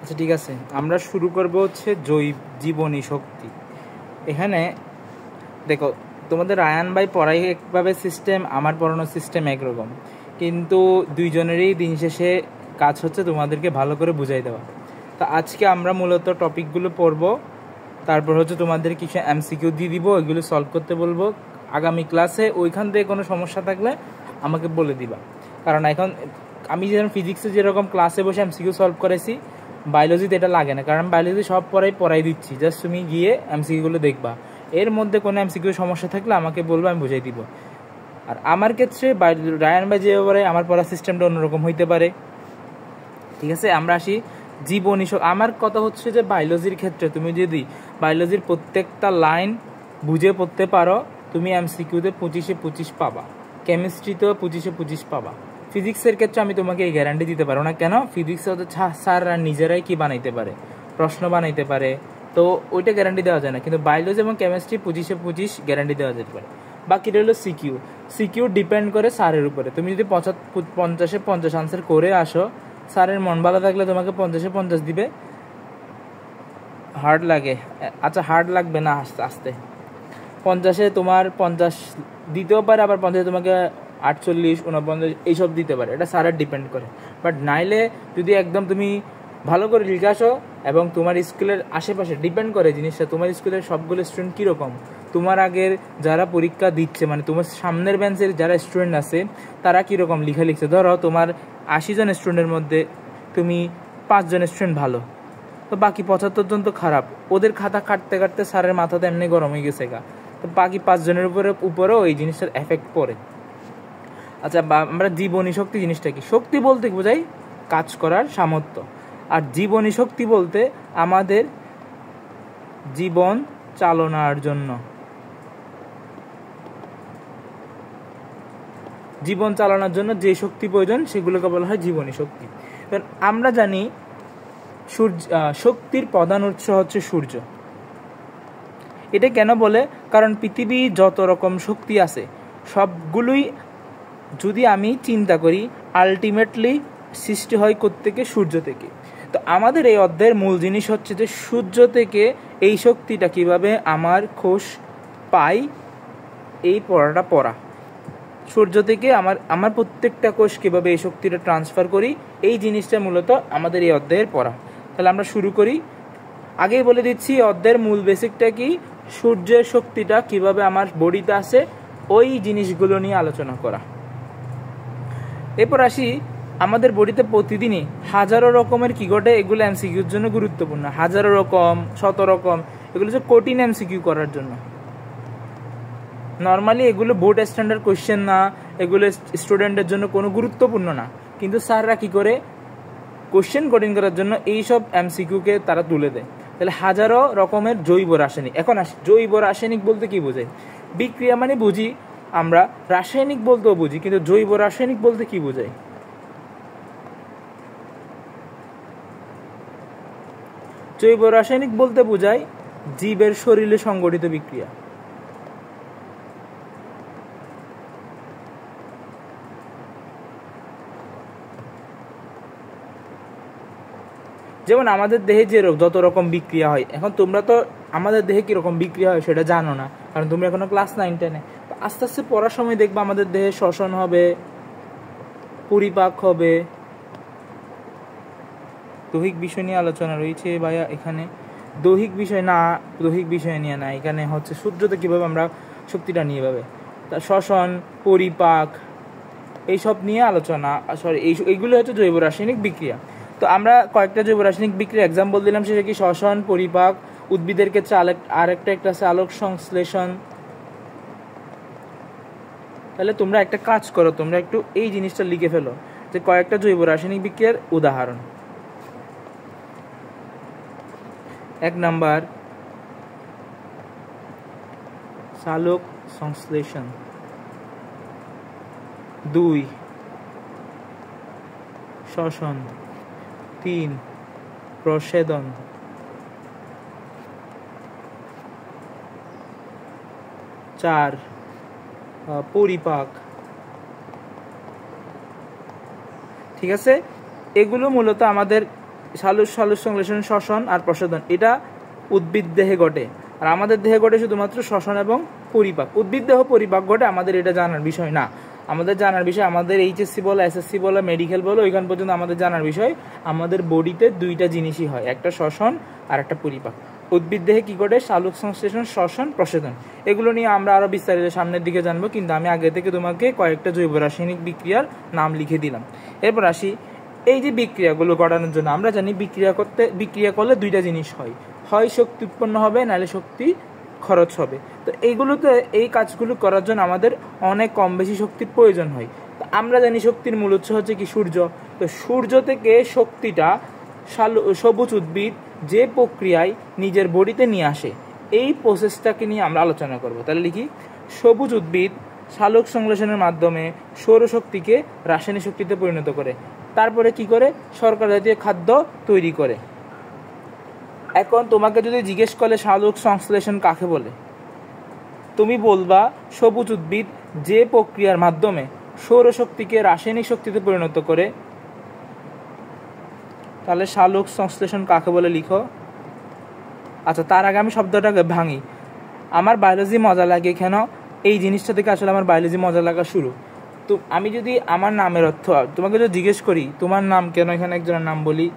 আচ্ছা ঠিক আছে, আমরা শুরু করব হচ্ছে জীবনী শক্তি। এখানে দেখো, তোমাদের আয়ান ভাই পড়াই একভাবে সিস্টেম, আমার পড়ানোর সিস্টেম একরকম, কিন্তু দুইজনেরই দিন শেষে কাজ হচ্ছে তোমাদেরকে ভালো করে বুঝাই দেওয়া। তো আজকে আমরা মূলত টপিকগুলো পড়ব, তারপর হচ্ছে তোমাদের কিছু এমসিকিউ দিয়ে দিব, ওইগুলো সলভ করতে বলবো। আগামী ক্লাসে ওইখান থেকে কোনো সমস্যা থাকলে আমাকে বলে দিবা, কারণ এখন আমি যেরকম ফিজিক্সে যেরকম ক্লাসে বসে এমসিকিউ সলভ করেছি, বায়োলজিতে এটা লাগে না, কারণ বায়োলজি সব পড়াই দিচ্ছি, জাস্ট তুমি গিয়ে এমসিকিউগুলো দেখবা। এর মধ্যে কোনো এমসিকিউ সমস্যা থাকলে আমাকে বলবো, আমি বুঝাই দিব। আর আমার ক্ষেত্রে রায়ান ভাই যেভাবে আমার পড়ার সিস্টেমটা অন্যরকম হইতে পারে। ঠিক আছে, আমরা আসি জীবনী। আমার কথা হচ্ছে যে বায়োলজির ক্ষেত্রে তুমি যদি বায়োলজির প্রত্যেকটা লাইন বুঝে পড়তে পারো, তুমি এমসিকিউতে 25-25 পাবা, কেমিস্ট্রিতেও 25-25 পাবা। ফিজিক্সের ক্ষেত্রে আমি তোমাকে এই গ্যারান্টি দিতে পারবো না। কেন? ফিজিক্সে হচ্ছে স্যাররা নিজেরাই কি বানাইতে পারে, প্রশ্ন বানাইতে পারে, তো ওইটা গ্যারান্টি দেওয়া যায় না। কিন্তু বায়োলজি এবং কেমিস্ট্রি 25-25 গ্যারান্টি দেওয়া যেতে পারে। বাকিটা হলো সিকিউ ডিপেন্ড করে স্যারের উপরে। তুমি যদি 50-50 আনসার করে আসো, স্যারের মন ভালো থাকলে তোমাকে 50-50 দিবে। হার্ড লাগে, আচ্ছা হার্ড লাগবে না, আস্তে আস্তে 50-এ তোমার 50 দিতেও পারে, আবার 50-এ তোমাকে 48-49 এইসব দিতে পারে, এটা স্যারের ডিপেন্ড করে। বাট নাইলে যদি একদম তুমি ভালো করে লিখে আসো, এবং তোমার স্কুলের আশেপাশে ডিপেন্ড করে জিনিসটা, তোমার স্কুলের সবগুলো স্টুডেন্ট কীরকম, তোমার আগের যারা পরীক্ষা দিচ্ছে, মানে তোমার সামনের বেঞ্চের যারা স্টুডেন্ট আছে তারা কীরকম লিখে লিখছে। ধরো তোমার 80 জন স্টুডেন্টের মধ্যে তুমি 5 জন স্টুডেন্ট ভালো, তো বাকি 75 জন তো খারাপ। ওদের খাতা কাটতে কাটতে স্যারের মাথাতে এমনি গরম হয়ে গেছে গা, তো বাকি 5 জনের উপরেও এই জিনিসটার এফেক্ট পড়ে। আচ্ছা, আমরা জীবনী শক্তি জিনিসটা কি? শক্তি বলতে বোঝাই কাজ করার সামর্থ্য, আর জীবনী শক্তি বলতে আমাদের জীবন চালনার জন্য যে শক্তি প্রয়োজন সেগুলোকে বলা হয় জীবনী শক্তি। আমরা জানি শক্তির প্রধান উৎস হচ্ছে সূর্য। এটা কেন বলে? কারণ পৃথিবী যত রকম শক্তি আছে সবগুলোই যদি আমি চিন্তা করি, আলটিমেটলি সৃষ্টি হয় কোত্থেকে? সূর্য থেকে। তো আমাদের এই অধ্যায়ের মূল জিনিস হচ্ছে যে সূর্য থেকে এই শক্তিটা কিভাবে আমার কোষ পাই, এই পড়া সূর্য থেকে আমার প্রত্যেকটা কোষ কীভাবে এই শক্তিটা ট্রান্সফার করি, এই জিনিসটা মূলত আমাদের এই অধ্যায়ের পড়া। তাহলে আমরা শুরু করি। আগেই বলে দিচ্ছি অধ্যায়ের মূল বেসিকটা কি, সূর্যের শক্তিটা কিভাবে আমার বডিতে আসে, ওই জিনিসগুলো নিয়ে আলোচনা করা। এরপর আসি, আমাদের বডিতে প্রতিদিনই হাজারো রকমের কি ঘটে, এগুলো এমসিকিউর জন্য গুরুত্বপূর্ণ। হাজারো রকম, 100 রকম, এগুলো হচ্ছে কঠিন এমসিকিউ করার জন্য। নর্মালি এগুলো বোর্ড স্ট্যান্ডার্ড কোয়েশ্চেন না, এগুলো স্টুডেন্টের জন্য কোনো গুরুত্বপূর্ণ না, কিন্তু স্যাররা কি করে কোয়েশ্চেন কঠিন করার জন্য এইসব এমসিকিউকে তারা তুলে দেয়। তাহলে হাজারো রকমের জৈব রাসায়নিক। এখন আসি, জৈব রাসায়নিক বলতে কি বোঝায়? বিক্রিয়া মানে বুঝি আমরা, রাসায়নিক বলতেও বুঝি, কিন্তু জৈব রাসায়নিক বলতে কি বোঝায়? জৈব রাসায়নিক বলতে বোঝায় জীবের শরীরে সংঘটিত বিক্রিয়া। যেমন আমাদের দেহে যে যত রকম বিক্রিয়া হয়, এখন তোমরা তো আমাদের দেহে কীরকম বিক্রিয়া হয় সেটা জানো না, কারণ তোমরা এখনো ক্লাস 9-10-এ। তো আস্তে আস্তে পড়ার সময় দেখবা আমাদের দেহে শ্বসন হবে, পরিপাক হবে। দৈহিক বিষয় নিয়ে আলোচনা রয়েছে ভাইয়া এখানে। দৈহিক বিষয় নিয়ে না, এখানে হচ্ছে সূর্যতে কীভাবে আমরা শক্তিটা নিয়ে পাবে, তা শ্বসন, পরিপাক, এইসব নিয়ে আলোচনা। সরি, এইগুলো হচ্ছে জৈব রাসায়নিক বিক্রিয়া। তো আমরা কয়েকটা জৈব রাসায়নিক বিক্রিয়া এক্সাম্পল দিলাম, সেটা কি? শ্বসন, পরিপাক। উদ্ভিদের ক্ষেত্রে আরেকটা আছে আলোক সংশ্লেষণ। তাহলে তোমরা একটা কাজ করো, তোমরা একটু এই জিনিসটা লিখে ফেলো যে কয়েকটা জৈব রাসায়নিক বিক্রিয়ার উদাহরণ। 1 নাম্বার সালোক সংশ্লেষণ, 2 শ্বসন, 3 প্রস্বেদন, 4 পরিপাক। ঠিক আছে, এগুলো মূলত আমাদের সালোক সংশ্লেষণ, শ্বসন আর প্রসাধন, এটা উদ্ভিদ দেহে ঘটে। আর আমাদের দেহে ঘটে শুধুমাত্র শ্বসন এবং পরিপাক। উদ্ভিদ দেহ পরিপাক ঘটে, আমাদের এটা জানার বিষয় না। আমাদের জানার বিষয়, আমাদের এইচএসসি বলো, এসএসসি বলো, মেডিকেল বলো, ওইখান পর্যন্ত আমাদের জানার বিষয় আমাদের বডিতে দুইটা জিনিসই হয়, একটা শ্বসন আর একটা পরিপাক। উদ্ভিদ দেহে কী ঘটে? সালোক সংশ্লেষণ, শ্বসন, প্রসাধন। এগুলো নিয়ে আমরা আরও বিস্তারিত সামনের দিকে জানবো, কিন্তু আমি আগে থেকে তোমাকে কয়েকটা জৈব রাসায়নিক বিক্রিয়ার নাম লিখে দিলাম। এরপর আসি, এই যে বিক্রিয়াগুলো ঘটানোর জন্য আমরা জানি বিক্রিয়া করলে দুইটা জিনিস হয়, হয় শক্তি উৎপন্ন হবে, নাহলে শক্তি খরচ হবে। তো এইগুলোতে, এই কাজগুলো করার জন্য আমাদের অনেক কম বেশি শক্তির প্রয়োজন হয়। তো আমরা জানি শক্তির মূল উৎস হচ্ছে কি? সূর্য। তো সূর্য থেকে শক্তিটা সবুজ উদ্ভিদ যে প্রক্রিয়ায় নিজের বডিতে নিয়ে আসে, এই প্রসেসটাকে নিয়ে আমরা আলোচনা করব। তাহলে লিখি, সবুজ উদ্ভিদ সালোক সংশ্লেষণের মাধ্যমে সৌরশক্তিকে রাসায়নিক শক্তিতে পরিণত করে, তারপরে কি করে? শর্করা জাতীয় খাদ্য তৈরি করে। এখন তোমাকে যদি জিজ্ঞেস করে সালোক সংশ্লেষণ কাকে বলে, তুমি বলবা সবুজ উদ্ভিদ যে প্রক্রিয়ার মাধ্যমে সৌরশক্তিকে রাসায়নিক শক্তিতে পরিণত করে। তাহলে সালোক সংশ্লেষণ কাকে বলে লিখো। আচ্ছা, তার আগে আমি শব্দটাকে ভাঙি। আমার বায়োলজি মজা লাগে কেন? এই জিনিসটা থেকে আসলে আমার বায়োলজি মজা লাগা শুরু। তো আমি যদি আমার নামের অর্থ তোমাকে যদি জিজ্ঞেস করি তোমার নাম কেন, এখানে একজনের নাম বলি,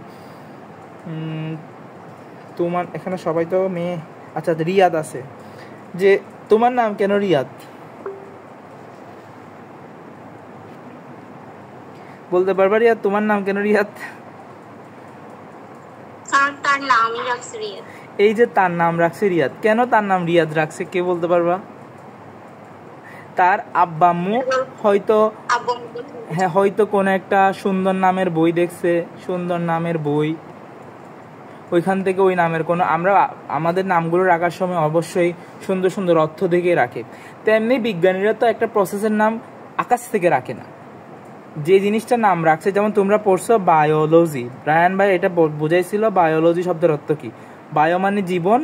তোমার, এখানে সবাই তো মেয়ে, আচ্ছা রিয়াদ আছে, যে তোমার নাম কেন রিয়াদ? বলতে পারবা রিয়াদ তোমার নাম কেন রিয়াদ? তার নামই রাখছে রিয়াদ। এই যে তার নাম রাখছে রিয়াদ, কেন তার নাম রিয়াদ রাখছে কে বলতে পারবা? তার আব্বা আম্মু হয়তো, হ্যাঁ, হয়তো কোনো একটা সুন্দর নামের বই দেখছে, সুন্দর নামের বই, ওইখান থেকে ওই নামের কোনো, আমরা আমাদের নামগুলো রাখার সময় অবশ্যই সুন্দর সুন্দর অর্থ দেখে রাখে। তেমনি বিজ্ঞানীরা তো একটা প্রসেসের নাম আকাশ থেকে রাখে না, যে জিনিসটা নাম রাখছে। যেমন তোমরা পড়ছো বায়োলজি, রায়ান ভাই এটা বোঝাইছিল বায়োলজি শব্দের অর্থ কি। বায়ো মানে জীবন,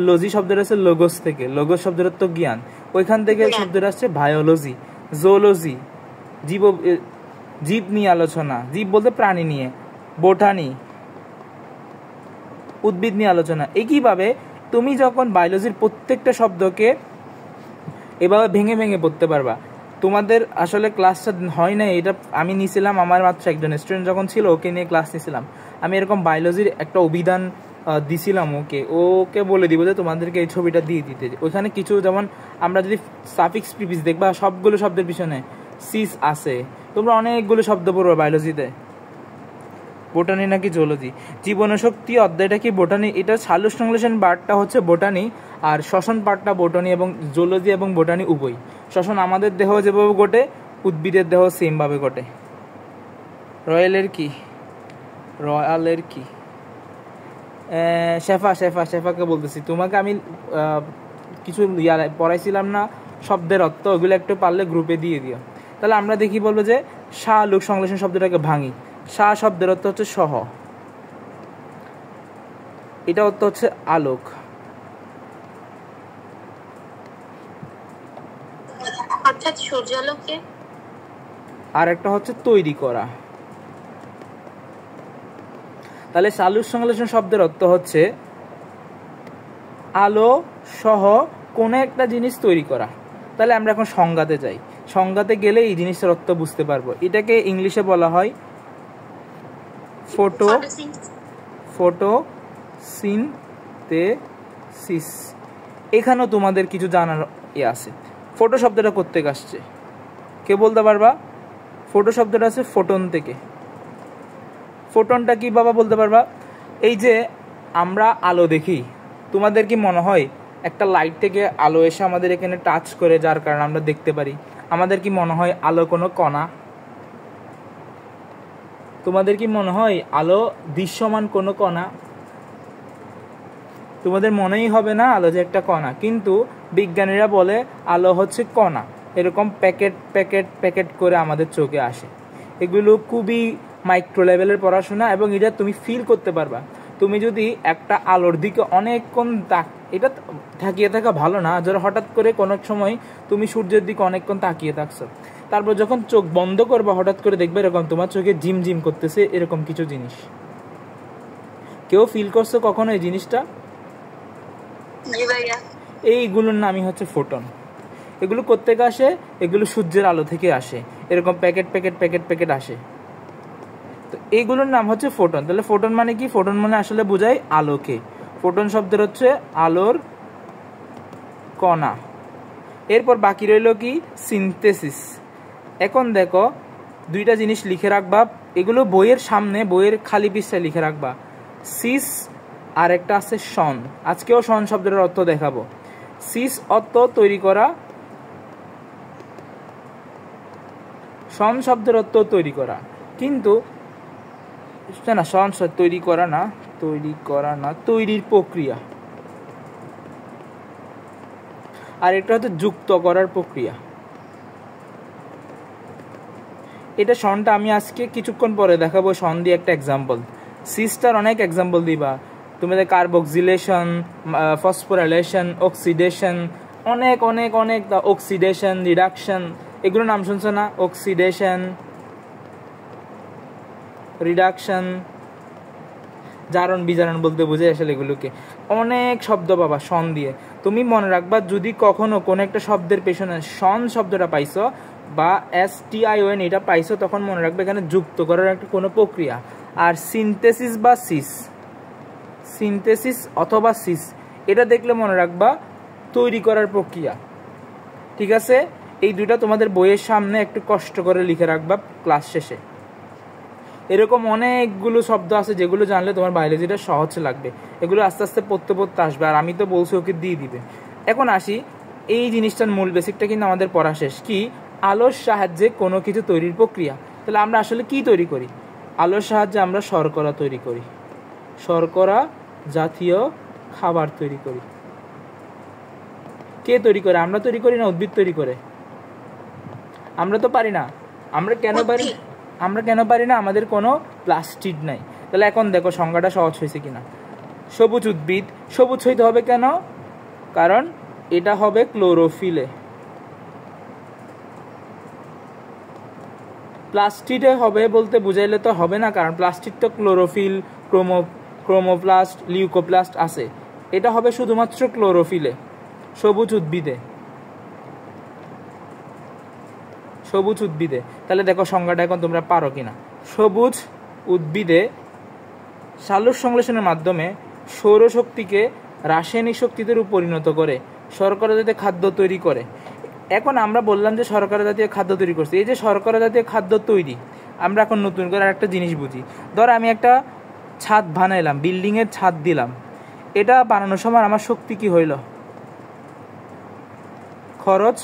লজি শব্দটা আছে লোগোস থেকে, লোগোস শব্দের অর্থ জ্ঞান, ওইখান থেকে শব্দটা আসছে বায়োলজি। জুলজি জীব নিয়ে আলোচনা, জীব বলতে প্রাণী নিয়ে। বোটানি উদ্ভিদ নিয়ে আলোচনা। একইভাবে তুমি যখন বায়োলজির প্রত্যেকটা শব্দকে এভাবে ভেঙে ভেঙে পড়তে পারবা। তোমাদের আসলে ক্লাসটা হয় না, এটা আমি নিয়েছিলাম, আমার মাত্র একজন স্টুডেন্ট যখন ছিল ওকে নিয়ে ক্লাস নিয়েছিলাম আমি। এরকম বায়োলজির একটা অভিধান দিছিলাম ওকে বলে দিব যে তোমাদেরকে এই ছবিটা দিয়ে দিতে। ওইখানে কিছু, যেমন আমরা যদি সাফিক্স প্রিফিক্স দেখবা, সবগুলো শব্দের পিছনে সিস আছে। তোমরা অনেকগুলো শব্দ পড়বে বায়োলজিতে। বোটানি নাকি জুলজি? জীবনশক্তি অধ্যায়টা কি বোটানি? এটা সালোক সংশ্লেষণ পার্টটা হচ্ছে বোটানি, আর শ্বসন পার্টটা বোটানি, এবং জুলজি এবং বোটানি উভয়। শ্বসন আমাদের দেহ যেভাবে ঘটে, উদ্ভিদের দেহ সেম ভাবে ঘটে। রয়্যালের কি শেফাকে বলতেছি। তোমাকে আমি কিছু পড়াইছিলাম না শব্দের অর্থ, ওগুলো একটু পারলে গ্রুপে দিয়ে দিও। তাহলে আমরা দেখি, বলবো যে সালোক সংশ্লেষণ শব্দটাকে ভাঙি। সা শব্দের অর্থ হচ্ছে সহ, এটা অর্থ হচ্ছে আলোক। অর্থাৎ সূর্যালোকে। আর একটা হচ্ছে তৈরি করা। তাহলে সালোক সংশ্লেষণ শব্দের অর্থ হচ্ছে আলো সহ কোনো একটা জিনিস তৈরি করা। তাহলে আমরা এখন সংজ্ঞাতে যাই। সংজ্ঞাতে গেলে এই জিনিসটার অর্থ বুঝতে পারবো। এটাকে ইংলিশে বলা হয় ফটোসিনথেসিস। এখানেও তোমাদের কিছু জানার আছে। ফটো শব্দটা কোত্থেকে আসছে কে বলতে পারবা? ফটো শব্দটা আছে ফোটন থেকে। ফোটনটা কি বাবা বলতে পারবা? এই যে আমরা আলো দেখি, তোমাদের কি মনে হয় একটা লাইট থেকে আলো এসে আমাদের এখানে টাচ করে, যার কারণে আমরা দেখতে পারি? আমাদের কি মনে হয় আলো কোনো কণা? তোমাদের কি মনে হয় আলো দৃশ্যমান কোনো কণা? তোমাদের মনেই হবে না আলো যে একটা কণা। কিন্তু বিজ্ঞানীরা বলে আলো হচ্ছে কণা, এরকম প্যাকেট প্যাকেট প্যাকেট করে আমাদের চোখে আসে। এগুলো খুবই মাইক্রো লেভেলের পড়াশোনা, এবং এটা তুমি ফিল করতে পারবা। তুমি যদি একটা আলোর দিকে অনেকক্ষণ এটা তাকিয়ে থাকা ভালো না, যারা হঠাৎ করে কোনো সময় তুমি সূর্যের দিকে অনেকক্ষণ তাকিয়ে থাকছো, তারপর যখন চোখ বন্ধ করবা হঠাৎ করে দেখবে এরকম তোমার চোখে ঝিমঝিম করতেছে, এরকম কিছু জিনিস। কেউ ফিল করছো কখনো এই জিনিসটা? জি ভাইয়া। এইগুলোর নামই হচ্ছে ফোটন। এগুলো কোত্থেকে আসে? এগুলো সূর্যের আলো থেকে আসে, এরকম প্যাকেট প্যাকেট প্যাকেট প্যাকেট আসে। তো এইগুলোর নাম হচ্ছে ফোটন। তাহলে ফোটন মানে কি? ফোটন মানে আসলে বোঝায় আলোকে। ফোটন শব্দের হচ্ছে আলোর কণা। এরপর বাকি রইল কি? সিনথেসিস। এখন দেখো দুইটা জিনিস লিখে রাখবা, এগুলো বইয়ের সামনে, বইয়ের খালি পৃষ্ঠায় লিখে রাখবা। সিস আর একটা আছে শন। আজকেও শন শব্দের অর্থ দেখাবো। সিস অর্থ তৈরি করা, শন শব্দের অর্থ তৈরি করা, কিন্তু না শন তৈরি করা না, তৈরির প্রক্রিয়া। আর এটা হচ্ছে যুক্ত করার প্রক্রিয়া। এটা শনটা আমি আজকে কিছুক্ষণ পরে দেখাবো, শন দিয়ে একটা এক্সাম্পল। সিস্টার অনেক এক্সাম্পল দিবা তুমি, কার্বক্সিলেশন, ফসফোরাইলেশন, অক্সিডেশন, অনেক অনেক অনেক, অক্সিডেশন, রিডাকশন, এগুলো নাম শুনছো না? অক্সিডেশন, রিডাকশন, জারণ বিজারণ বলতে বোঝায় আসলে এগুলোকে। অনেক শব্দ পাবা শন দিয়ে। তুমি মনে রাখবা, যদি কখনো কোনো একটা শব্দের পেছনে শন শব্দটা পাইছো বা STION এটা পাইছো, তখন মনে রাখবে এখানে যুক্ত করার একটা কোনো প্রক্রিয়া। আর সিনথেসিস বা সিস, সিনথেসিস অথবা সিস, এটা দেখলে মনে রাখবা তৈরি করার প্রক্রিয়া। ঠিক আছে? এই দুইটা তোমাদের বইয়ের সামনে একটু কষ্ট করে লিখে রাখবা ক্লাস শেষে। এরকম অনেকগুলো শব্দ আছে যেগুলো জানলে তোমার বায়োলজিটা সহজ লাগবে। এগুলো আস্তে আস্তে পড়তে পড়তে আসবে। আর আমি তো বলছি ওকে দিয়ে দিবে। এখন আসি, এই জিনিসটার মূল বেসিকটা কিন্তু আমাদের পড়া শেষ। কি? আলোর সাহায্যে কোনো কিছু তৈরির প্রক্রিয়া। তাহলে আমরা আসলে কি তৈরি করি? আলোর সাহায্যে আমরা শর্করা তৈরি করি, শর্করা জাতীয় খাবার তৈরি করি। কে তৈরি করে? আমরা তৈরি করি না উদ্ভিদ তৈরি করে? আমরা তো পারি না। আমরা কেন পারি? আমাদের কোনো প্লাস্টিড নাই। তাহলে এখন দেখো সংজ্ঞাটা সহজ হয়েছে কিনা। সবুজ উদ্ভিদ, সবুজ হইতে হবে কেন? কারণ এটা হবে ক্লোরোফিলে। প্লাস্টিডে হবে বলতে বুঝাইলে তো হবে না, কারণ প্লাস্টিড তো ক্লোরোফিল, ক্রোমোপ্লাস্ট, লিউকোপ্লাস্ট আছে। এটা হবে শুধুমাত্র ক্লোরোফিলে, সবুজ উদ্ভিদে। তাহলে দেখো সংজ্ঞাটা এখন তোমরা পারো কিনা। সবুজ উদ্ভিদে সালোক সংশ্লেষণের মাধ্যমে সৌরশক্তিকে রাসায়নিক শক্তিতে পরিণত করে শর্করা জাতীয় খাদ্য তৈরি করে। এখন আমরা বললাম যে শর্করা জাতীয় খাদ্য তৈরি করছে। এই যে শর্করা জাতীয় খাদ্য তৈরি, আমরা এখন নতুন করে একটা জিনিস বুঝি। ধর আমি একটা ছাদ বানাইলাম, বিল্ডিংয়ের ছাদ দিলাম। এটা বানানোর সময় আমার শক্তি কি হইল? খরচ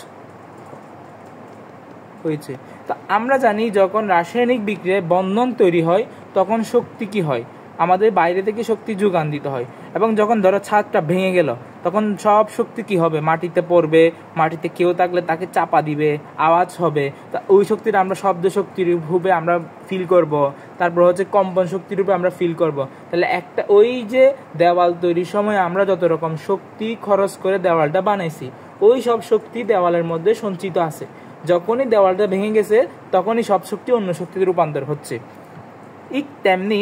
হয়েছে। তো আমরা জানি যখন রাসায়নিক বিক্রিয়ায় বন্ধন তৈরি হয় তখন শক্তি কি হয়? আমাদের বাইরে থেকে শক্তি যোগান দিতে হয়। এবং যখন ধরো ছাদটা ভেঙে গেল, তখন সব শক্তি কি হবে? মাটিতে পড়বে। মাটিতে কেউ থাকলে তাকে চাপা দিবে, আওয়াজ হবে। তা ওই শক্তিটা আমরা শব্দ শক্তির রূপে আমরা ফিল করব। তারপর হচ্ছে কম্পন শক্তির রূপে আমরা ফিল করব। তাহলে একটা ওই যে দেওয়াল তৈরির সময় আমরা যত রকম শক্তি খরচ করে দেওয়ালটা বানাইছি, ওই সব শক্তি দেওয়ালের মধ্যে সঞ্চিত আছে। যখনই দেওয়ালটা ভেঙে গেছে তখনই সব শক্তি অন্য শক্তিতে রূপান্তর হচ্ছে। ঠিক তেমনি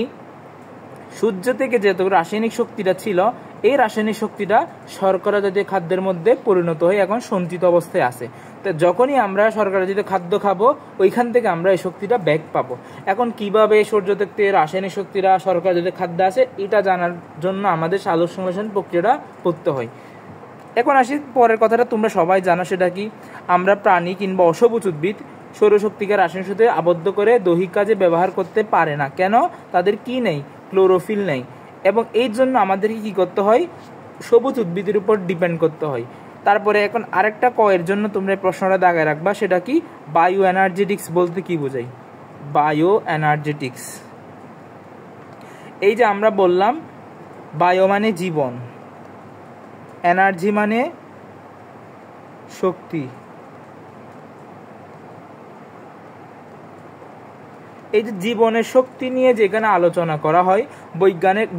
সূর্য থেকে যে রাসায়নিক শক্তিটা ছিল, এই রাসায়নিক শক্তিটা শর্করা জাতীয় খাদ্যের মধ্যে পরিণত হয়ে এখন সঞ্চিত অবস্থায় আছে। তো যখনই আমরা শর্করা জাতীয় খাদ্য খাবো, ওইখান থেকে আমরা এই শক্তিটা ব্যাক পাবো। এখন কিভাবে সূর্য থেকে রাসায়নিক শক্তিরা শর্করা জাতীয় খাদ্য আছে, এটা জানার জন্য আমাদের সালোক সংশ্লেষণ প্রক্রিয়াটা পড়তে হয়। এখন আসি পরের কথাটা, তোমরা সবাই জানো সেটা কি? আমরা প্রাণী কিংবা অসবুজ উদ্ভিদ সৌরশক্তিকে রাসায়নিক সাথে আবদ্ধ করে দৈহিক কাজে ব্যবহার করতে পারে না। কেন? তাদের কি নেই? ক্লোরোফিল নেই। এবং এই জন্য আমাদেরকে কি করতে হয়? সবুজ উদ্ভিদের উপর ডিপেন্ড করতে হয়। তারপরে এখন আরেকটা এর জন্য তোমরা প্রশ্নটা দাগায় রাখবা, সেটা কি? বায়ো এনার্জেটিক্স বলতে কি বোঝাই? বায়ো এনার্জেটিক্স, এই যে আমরা বললাম বায়ো মানে জীবন, এনার্জি মানে শক্তি। এই যে জীবনের শক্তি নিয়ে যেখানে আলোচনা করা হয়,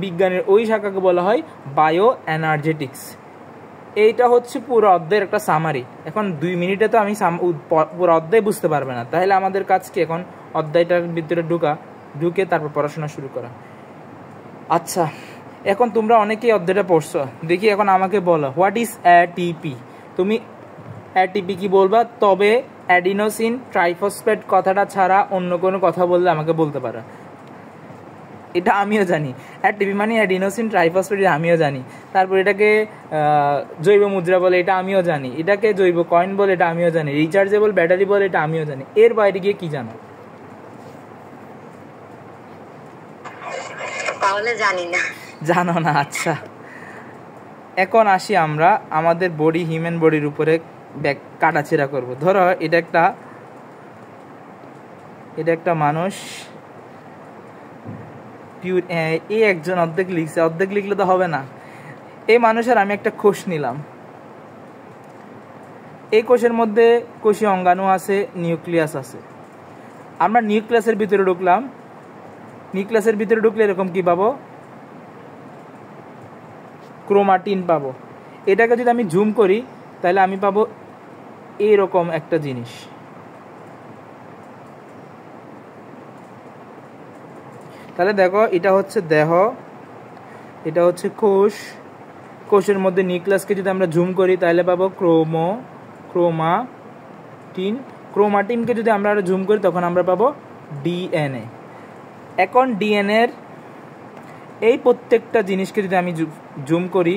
বিজ্ঞানের ওই শাখাকে বলা হয় বায়ো এনার্জেটিক্স। এইটা হচ্ছে পুরো অধ্যায়ের একটা সামারি। এখন 2 মিনিটে তো আমি পুরো অধ্যায় বুঝতে পারবে না। তাহলে আমাদের কাজ কি? এখন অধ্যায়টার ভিতরে ঢুকে তারপর পড়াশোনা শুরু করা। আচ্ছা, এখন তোমরা অনেকেই অধ্যায়টা পড়ছো, দেখি এখন আমাকে বলো হোয়াট ইজ এটিপি। তুমি এটিপি কি বলবা, তবে অ্যাডিনোসিন ট্রাইফসফেট কথাটা ছাড়া অন্য কোনো কথা বললে আমাকে বলতে পারো। এটা আমিও জানি, এটিপি মানে অ্যাডিনোসিন ট্রাইফসফেট, আমিও জানি। তারপর এটাকে জৈব মুদ্রা বলে, এটা আমিও জানি। এটাকে জৈব কয়েন বলে, এটা আমিও জানি। রিচার্জেবল ব্যাটারি বলে, এটা আমিও জানি। এর বাইরে গিয়ে কি জানো? তাহলে জানি না। জানো না, আচ্ছা। এখন আসি আমরা আমাদের বডি, হিউম্যান বডির উপরে কাটাছেড়া করব। ধরো এটা একটা মানুষ, পিওর। এই একজন অর্ধেক লিখছে, অর্ধেক লিখলে তো হবে না। এই মানুষের আমি একটা কোষ নিলাম। এই কোষের মধ্যে কোষীয় অঙ্গাণু আছে, নিউক্লিয়াস আছে। আমরা নিউক্লিয়াসের ভিতরে ঢুকলাম। নিউক্লিয়াসের ভিতরে ঢুকলে এরকম কি পাবো? ক্রোমাটিন পাবো। এটাকে যদি আমি জুম করি তাহলে আমি পাবো এইরকম একটা জিনিস। তাহলে দেখো, এটা হচ্ছে দেহ, এটা হচ্ছে কোষ। কোষের মধ্যে নিউক্লিয়াসকে যদি আমরা জুম করি তাহলে পাবো ক্রোমাটিন। ক্রোমাটিনকে যদি আমরা আরো জুম করি তখন আমরা পাবো ডিএনএ। এখন ডিএনএর এই প্রত্যেকটা জিনিসকে যদি আমি জুম করি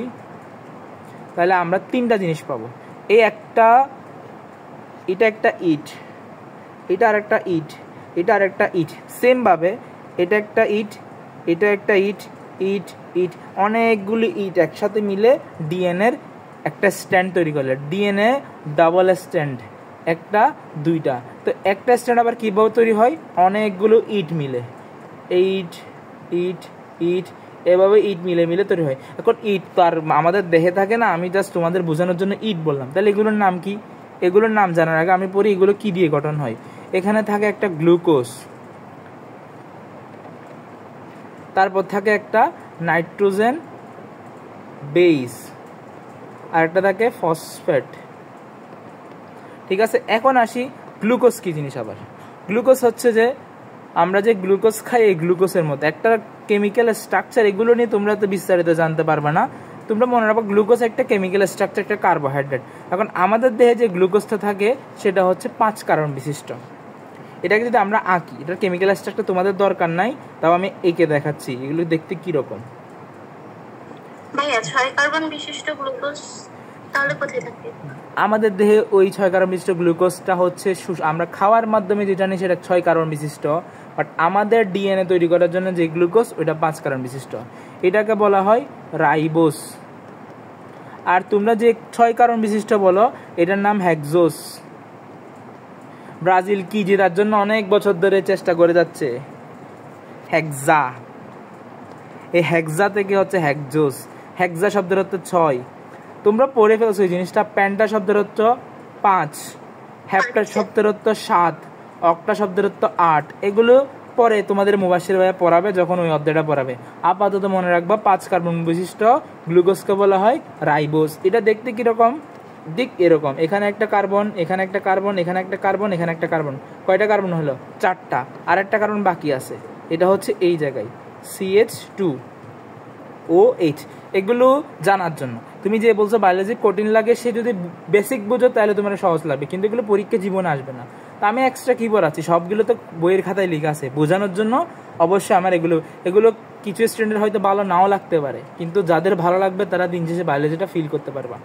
তাহলে আমরা তিনটা জিনিস পাবো। এটা একটা ইট, এটা আর একটা ইট, এটা আর একটা ইট। সেম ভাবে এটা একটা ইট, এটা একটা ইট, ইট ইট, অনেকগুলি ইট একসাথে মিলে ডিএনএর একটা স্ট্যান্ড তৈরি করলে। ডিএনএ ডাবল স্ট্যান্ড, একটা দুইটা। তো একটা স্ট্যান্ড আবার কীভাবে তৈরি হয়? অনেকগুলো ইট মিলে, ইট ইট ইট, এভাবে ইট মিলে মিলে তৈরি হয়। এখন ইট তো আর আমাদের দেহে থাকে না, আমি জাস্ট তোমাদের বোঝানোর জন্য ইট বললাম। তাহলে এগুলোর নাম কি? এগুলোর নাম জানার আগে আমি পড়ি এগুলো কি দিয়ে গঠন হয়। এখানে থাকে একটা গ্লুকোজ, তারপর থাকে একটা নাইট্রোজেন বেস, আর একটা থাকে ফসফেট। ঠিক আছে, এখন আসি গ্লুকোজ কি জিনিস। আবার গ্লুকোজ হচ্ছে যে আমরা যে গ্লুকোজ খাই, এই গ্লুকোজের মধ্যে একটা কেমিক্যাল স্ট্রাকচার, এগুলো নিয়ে তোমরা তো বিস্তারিত জানতে পারবে না। তোমরা মনে রাখো গ্লুকোজ একটা কেমিক্যাল স্ট্রাকচার, একটা কার্বোহাইড্রেট। এখন আমাদের দেহে যে গ্লুকোজটা থাকে সেটা হচ্ছে 5 কার্বন বিশিষ্ট। এটাকে যদি আমরা আঁকি, এটার কেমিক্যাল স্ট্রাকচার তোমাদের দরকার নাই, তাও আমি এঁকে দেখাচ্ছি এগুলো দেখতে কিরকম। ভাইয়া 6 কার্বন বিশিষ্ট গ্লুকোজ তাহলে কোথায় থাকে? আমাদের দেহে ওই 6 কার্বন বিশিষ্ট গ্লুকোজটা হচ্ছে আমরা খাওয়ার মাধ্যমে যেটা নিই সেটা 6 কার্বন বিশিষ্ট, বাট আমাদের ডিএনএ তৈরি করার জন্য যে গ্লুকোজ ওইটা 5 কার্বন বিশিষ্ট। এটাকে বলা হয় রাইবোস। আর তোমরা যে 6 কার্বন বিশিষ্ট বলো এটার নাম হেক্সোস। ব্রাজিল কি জেতার জন্য অনেক বছর ধরে চেষ্টা করে যাচ্ছে, হেক্সা। এই হেক্সা থেকে হচ্ছে হেক্সোস। হেক্সা শব্দের অর্থ 6। তোমরা পড়ে ফেলছো এই জিনিসটা। প্যান্টা শব্দের অর্থ 5, হেপ্টা শব্দের অর্থ 7, অক্টা শব্দের অর্থ 8। এগুলো পরে তোমাদের মুবাশির ভাইয়া পড়াবে যখন ওই অধ্যায়টা পড়াবে। আপাতত মনে রাখবা 5 কার্বন বিশিষ্ট গ্লুকোজকে বলা হয় রাইবোস। এটা দেখতে কিরকম? দিক এরকম, এখানে একটা কার্বন, এখানে একটা কার্বন, এখানে একটা কার্বন, এখানে একটা কার্বন। কয়টা কার্বন হলো? 4টা। আর একটা কার্বন বাকি আছে, এটা হচ্ছে এই জায়গায় CH2OH। এগুলো জানার জন্য তুমি যে বলছো বায়োলজি কঠিন লাগে, সে যদি বেসিক বুঝো তাহলে তোমার সহজ লাগবে, কিন্তু এগুলো পরীক্ষা জীবনে আসবে না। তা আমি এক্সট্রা কি পড়াচ্ছি, সবগুলো তো বইয়ের খাতায় লেখা আছে, বোঝানোর জন্য অবশ্যই আমার এগুলো কিছু স্টুডেন্টের হয়তো ভালো নাও লাগতে পারে, কিন্তু যাদের ভালো লাগবে তারা দিন শেষে বায়োলজিটা ফিল করতে পারবা।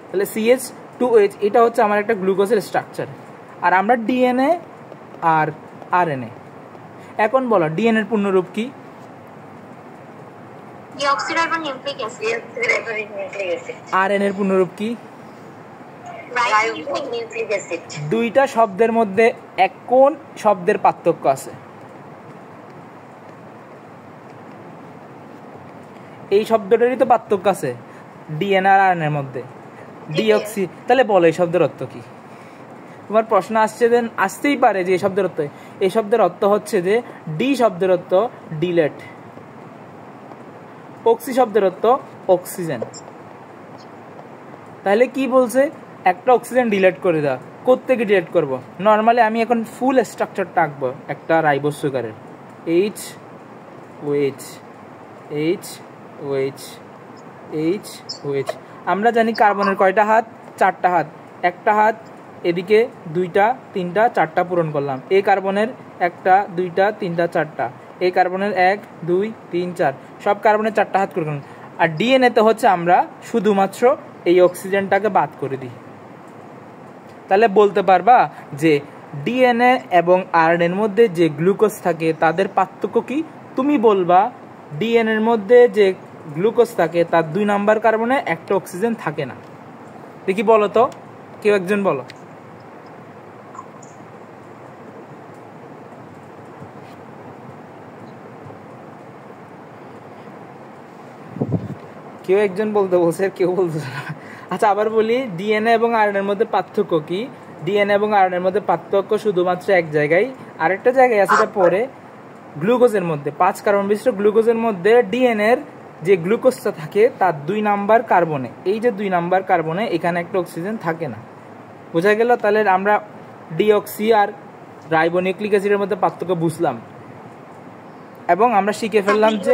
তাহলে CH2OH এটা হচ্ছে আমার একটা গ্লুকোজের স্ট্রাকচার। আর আমরা ডিএনএ আর আরএনএ। এখন বলো ডিএনএর পূর্ণরূপ কি? Deoxyribonucleic acid. আরএনএর পূর্ণরূপ কি? Ribonucleic acid. দুইটা শব্দের মধ্যে কোন শব্দের পার্থক্য আছে? এই শব্দটারই তো পার্থক্য আছে ডিএনএ আর আরএনএর মধ্যে, ডিঅক্সি। তাহলে বলো এই শব্দের অর্থ কি? তোমার প্রশ্ন আসতেই পারে যে এই শব্দের অর্থ। এই শব্দের অর্থ হচ্ছে যে ডি শব্দের অর্থ ডিলেট, অক্সি শব্দের অর্থ অক্সিজেন। তাহলে কি বলছে? একটা অক্সিজেন ডিলেট করে দাও। কোত্থেকে ডিলেট করব? নর্মালি আমি এখন ফুল স্ট্রাকচারটা আঁকবো একটা রাইবোস সুগারের। H OH H OH। আমরা জানি কার্বনের কয়টা হাত? 4টা হাত। একটা হাত এদিকে 2টা 3টা 4টা পূরণ করলাম। এই কার্বনের 1টা 2টা 3টা 4টা, এই কার্বনের 1 2 3 4, সব কার্বনের 4টা হাত করে করলাম। আর ডিএনএতে হচ্ছে আমরা শুধুমাত্র এই অক্সিজেনটাকে বাদ করে দিই। তাহলে বলতে পারবা যে ডিএনএ এবং আরএনএর মধ্যে যে গ্লুকোজ থাকে তাদের পার্থক্য কি? তুমি বলবা ডিএনএর মধ্যে যে গ্লুকোজ থাকে তার 2 নাম্বার কার্বনে একটা অক্সিজেন থাকে না। দেখি বলো তো, কেউ একজন বলো। কেউ একজন বলতে বলছে, কেউ বলতেছে না। আচ্ছা আবার বলি, ডিএনএ এবং আরএনএর মধ্যে পার্থক্য কি? ডিএনএ এবং আরএনএর মধ্যে পার্থক্য শুধুমাত্র এক জায়গায়, আরেকটা জায়গায় আছে এটা পরে। গ্লুকোজের মধ্যে 5 কার্বন বিশিষ্ট গ্লুকোজের মধ্যে ডিএনএর যে গ্লুকোজটা থাকে তার 2 নাম্বার কার্বনে, এই যে 2 নাম্বার কার্বনে এখানে একটা অক্সিজেন থাকে না। বোঝা গেল? তাহলে আমরা ডিঅক্সি আর রাইবোনিউক্লিক অ্যাসিডের মধ্যে পার্থক্য বুঝলাম এবং আমরা শিখে ফেললাম যে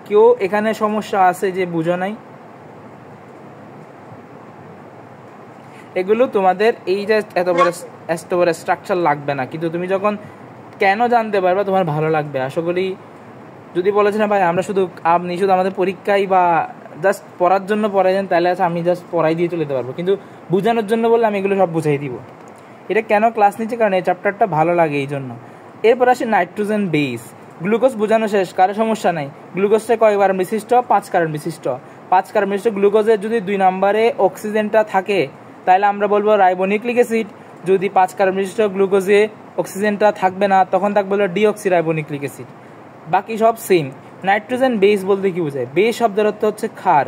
কেউ এখানে সমস্যা আছে যে বুঝো নাই। এগুলো তোমাদের এই যে এত বড় স্ট্রাকচার লাগবে না, কিন্তু তুমি যখন কেন জানতে পারবা তোমার ভালো লাগবে। আশা করি যদি বলেছে না ভাই আমরা আপনি শুধু আমাদের পরীক্ষায় বা জাস্ট পড়ার জন্য পড়াই দেন, তাহলে আছে আমি জাস্ট পড়াই দিয়ে চলে যেতে পারবো, কিন্তু বোঝানোর জন্য বললে আমি এগুলো সব বুঝাই দিব। এটা কেন ক্লাস নিচ্ছে? কারণ এই চ্যাপ্টারটা ভালো লাগে এই জন্য। এরপর আসে নাইট্রোজেন বেস। গ্লুকোজ বোঝানো শেষ, কারো সমস্যা নাই। গ্লুকোজটা কয় কার্বন বিশিষ্ট? 5 কার্বন বিশিষ্ট। 5 কার্বন বিশিষ্ট গ্লুকোজের যদি 2 নম্বরে অক্সিজেনটা থাকে তাহলে আমরা বলবো রাইবোনিউক্লিক অ্যাসিড। যদি 5 কার্বন বিশিষ্ট গ্লুকোজে অক্সিজেনটা থাকবে না তখন থাকবে হলো ডিঅক্সি রাইবোনিউক্লিক অ্যাসিড। বাকি সব সেম। নাইট্রোজেন বেস বলতে কি বোঝায়? বেস শব্দের অর্থ হচ্ছে ক্ষার।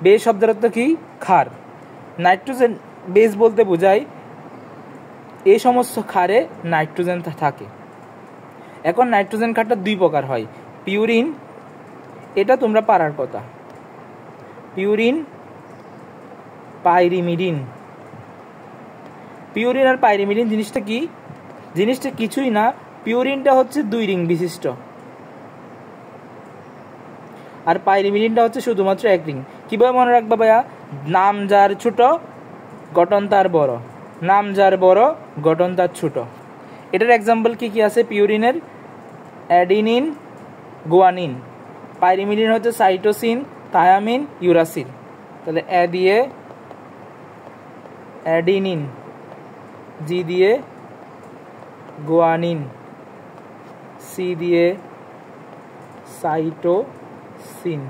বেস শব্দের অর্থ কি? ক্ষার। নাইট্রোজেন বেস বলতে বোঝায় এই সমস্ত ক্ষারে নাইট্রোজেন থাকে। এখন নাইট্রোজেন ক্ষারটা 2 প্রকার হয়। পিউরিন, এটা তোমরা পারার কথা। Purine, pyrimidine. পিউরিন আর পাইরিমিডিন জিনিসটা কি? জিনিসটা কিছুই না। পিউরিনটা হচ্ছে 2 রিং বিশিষ্ট আর পাইরিমিডিনটা হচ্ছে শুধুমাত্র 1 রিং। কিভাবে মনে রাখবা ভাইয়া? নাম যার ছোট গঠন তার বড়, নাম যার বড় গঠন তার ছোট। এটার এক্সাম্পল কি কি আছে? পিউরিনের অ্যাডিনিন, গুয়ানিন। পাইরিমিডিন হচ্ছে সাইটোসিন, থায়ামিন, ইউরাসিল। তাহলে এ দিয়ে অ্যাডিনিন, জি দিয়ে গুয়ানিন, সি দিয়ে সাইটোসিন,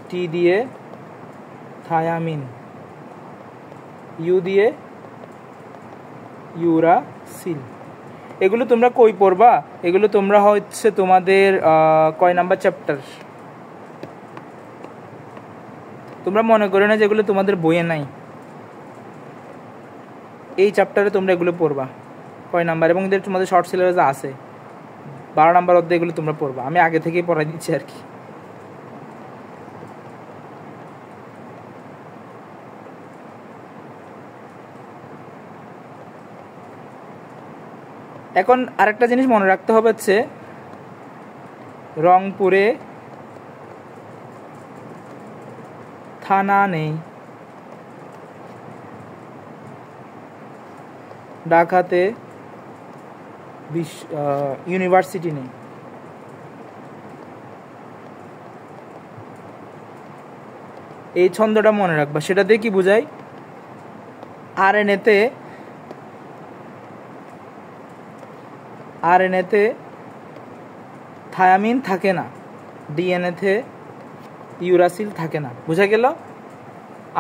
টি দিয়ে থায়ামিন, ইউ দিয়ে ইউরাসিল। এগুলো তোমরা কই পড়বা? এগুলো তোমরা হচ্ছে তোমাদের কয় নাম্বার চ্যাপ্টার? তোমরা মনে করো না যেগুলো তোমাদের বইয়ে নাই, এই চ্যাপ্টারে তোমরা এগুলো পড়বা। কয় নাম্বার? এবং এদের তোমাদের শর্ট সিলেবাসে আছে 12 নাম্বার অধ্যায়, এগুলো তোমরা পড়বা। আমি আগে থেকেই পড়াই দিচ্ছি আর কি। এখন আরেকটা জিনিস মনে রাখতে হবে হচ্ছে রংপুরে থানা নেই, ঢাকাতে ইউনিভার্সিটি নেই। এই ছন্দটা মনে রাখবা। সেটা দিয়ে কি বোঝায়? আরএনএতে থায়ামিন থাকে না, ডিএনএতে ইউরাসিল থাকে না। বুঝা গেল?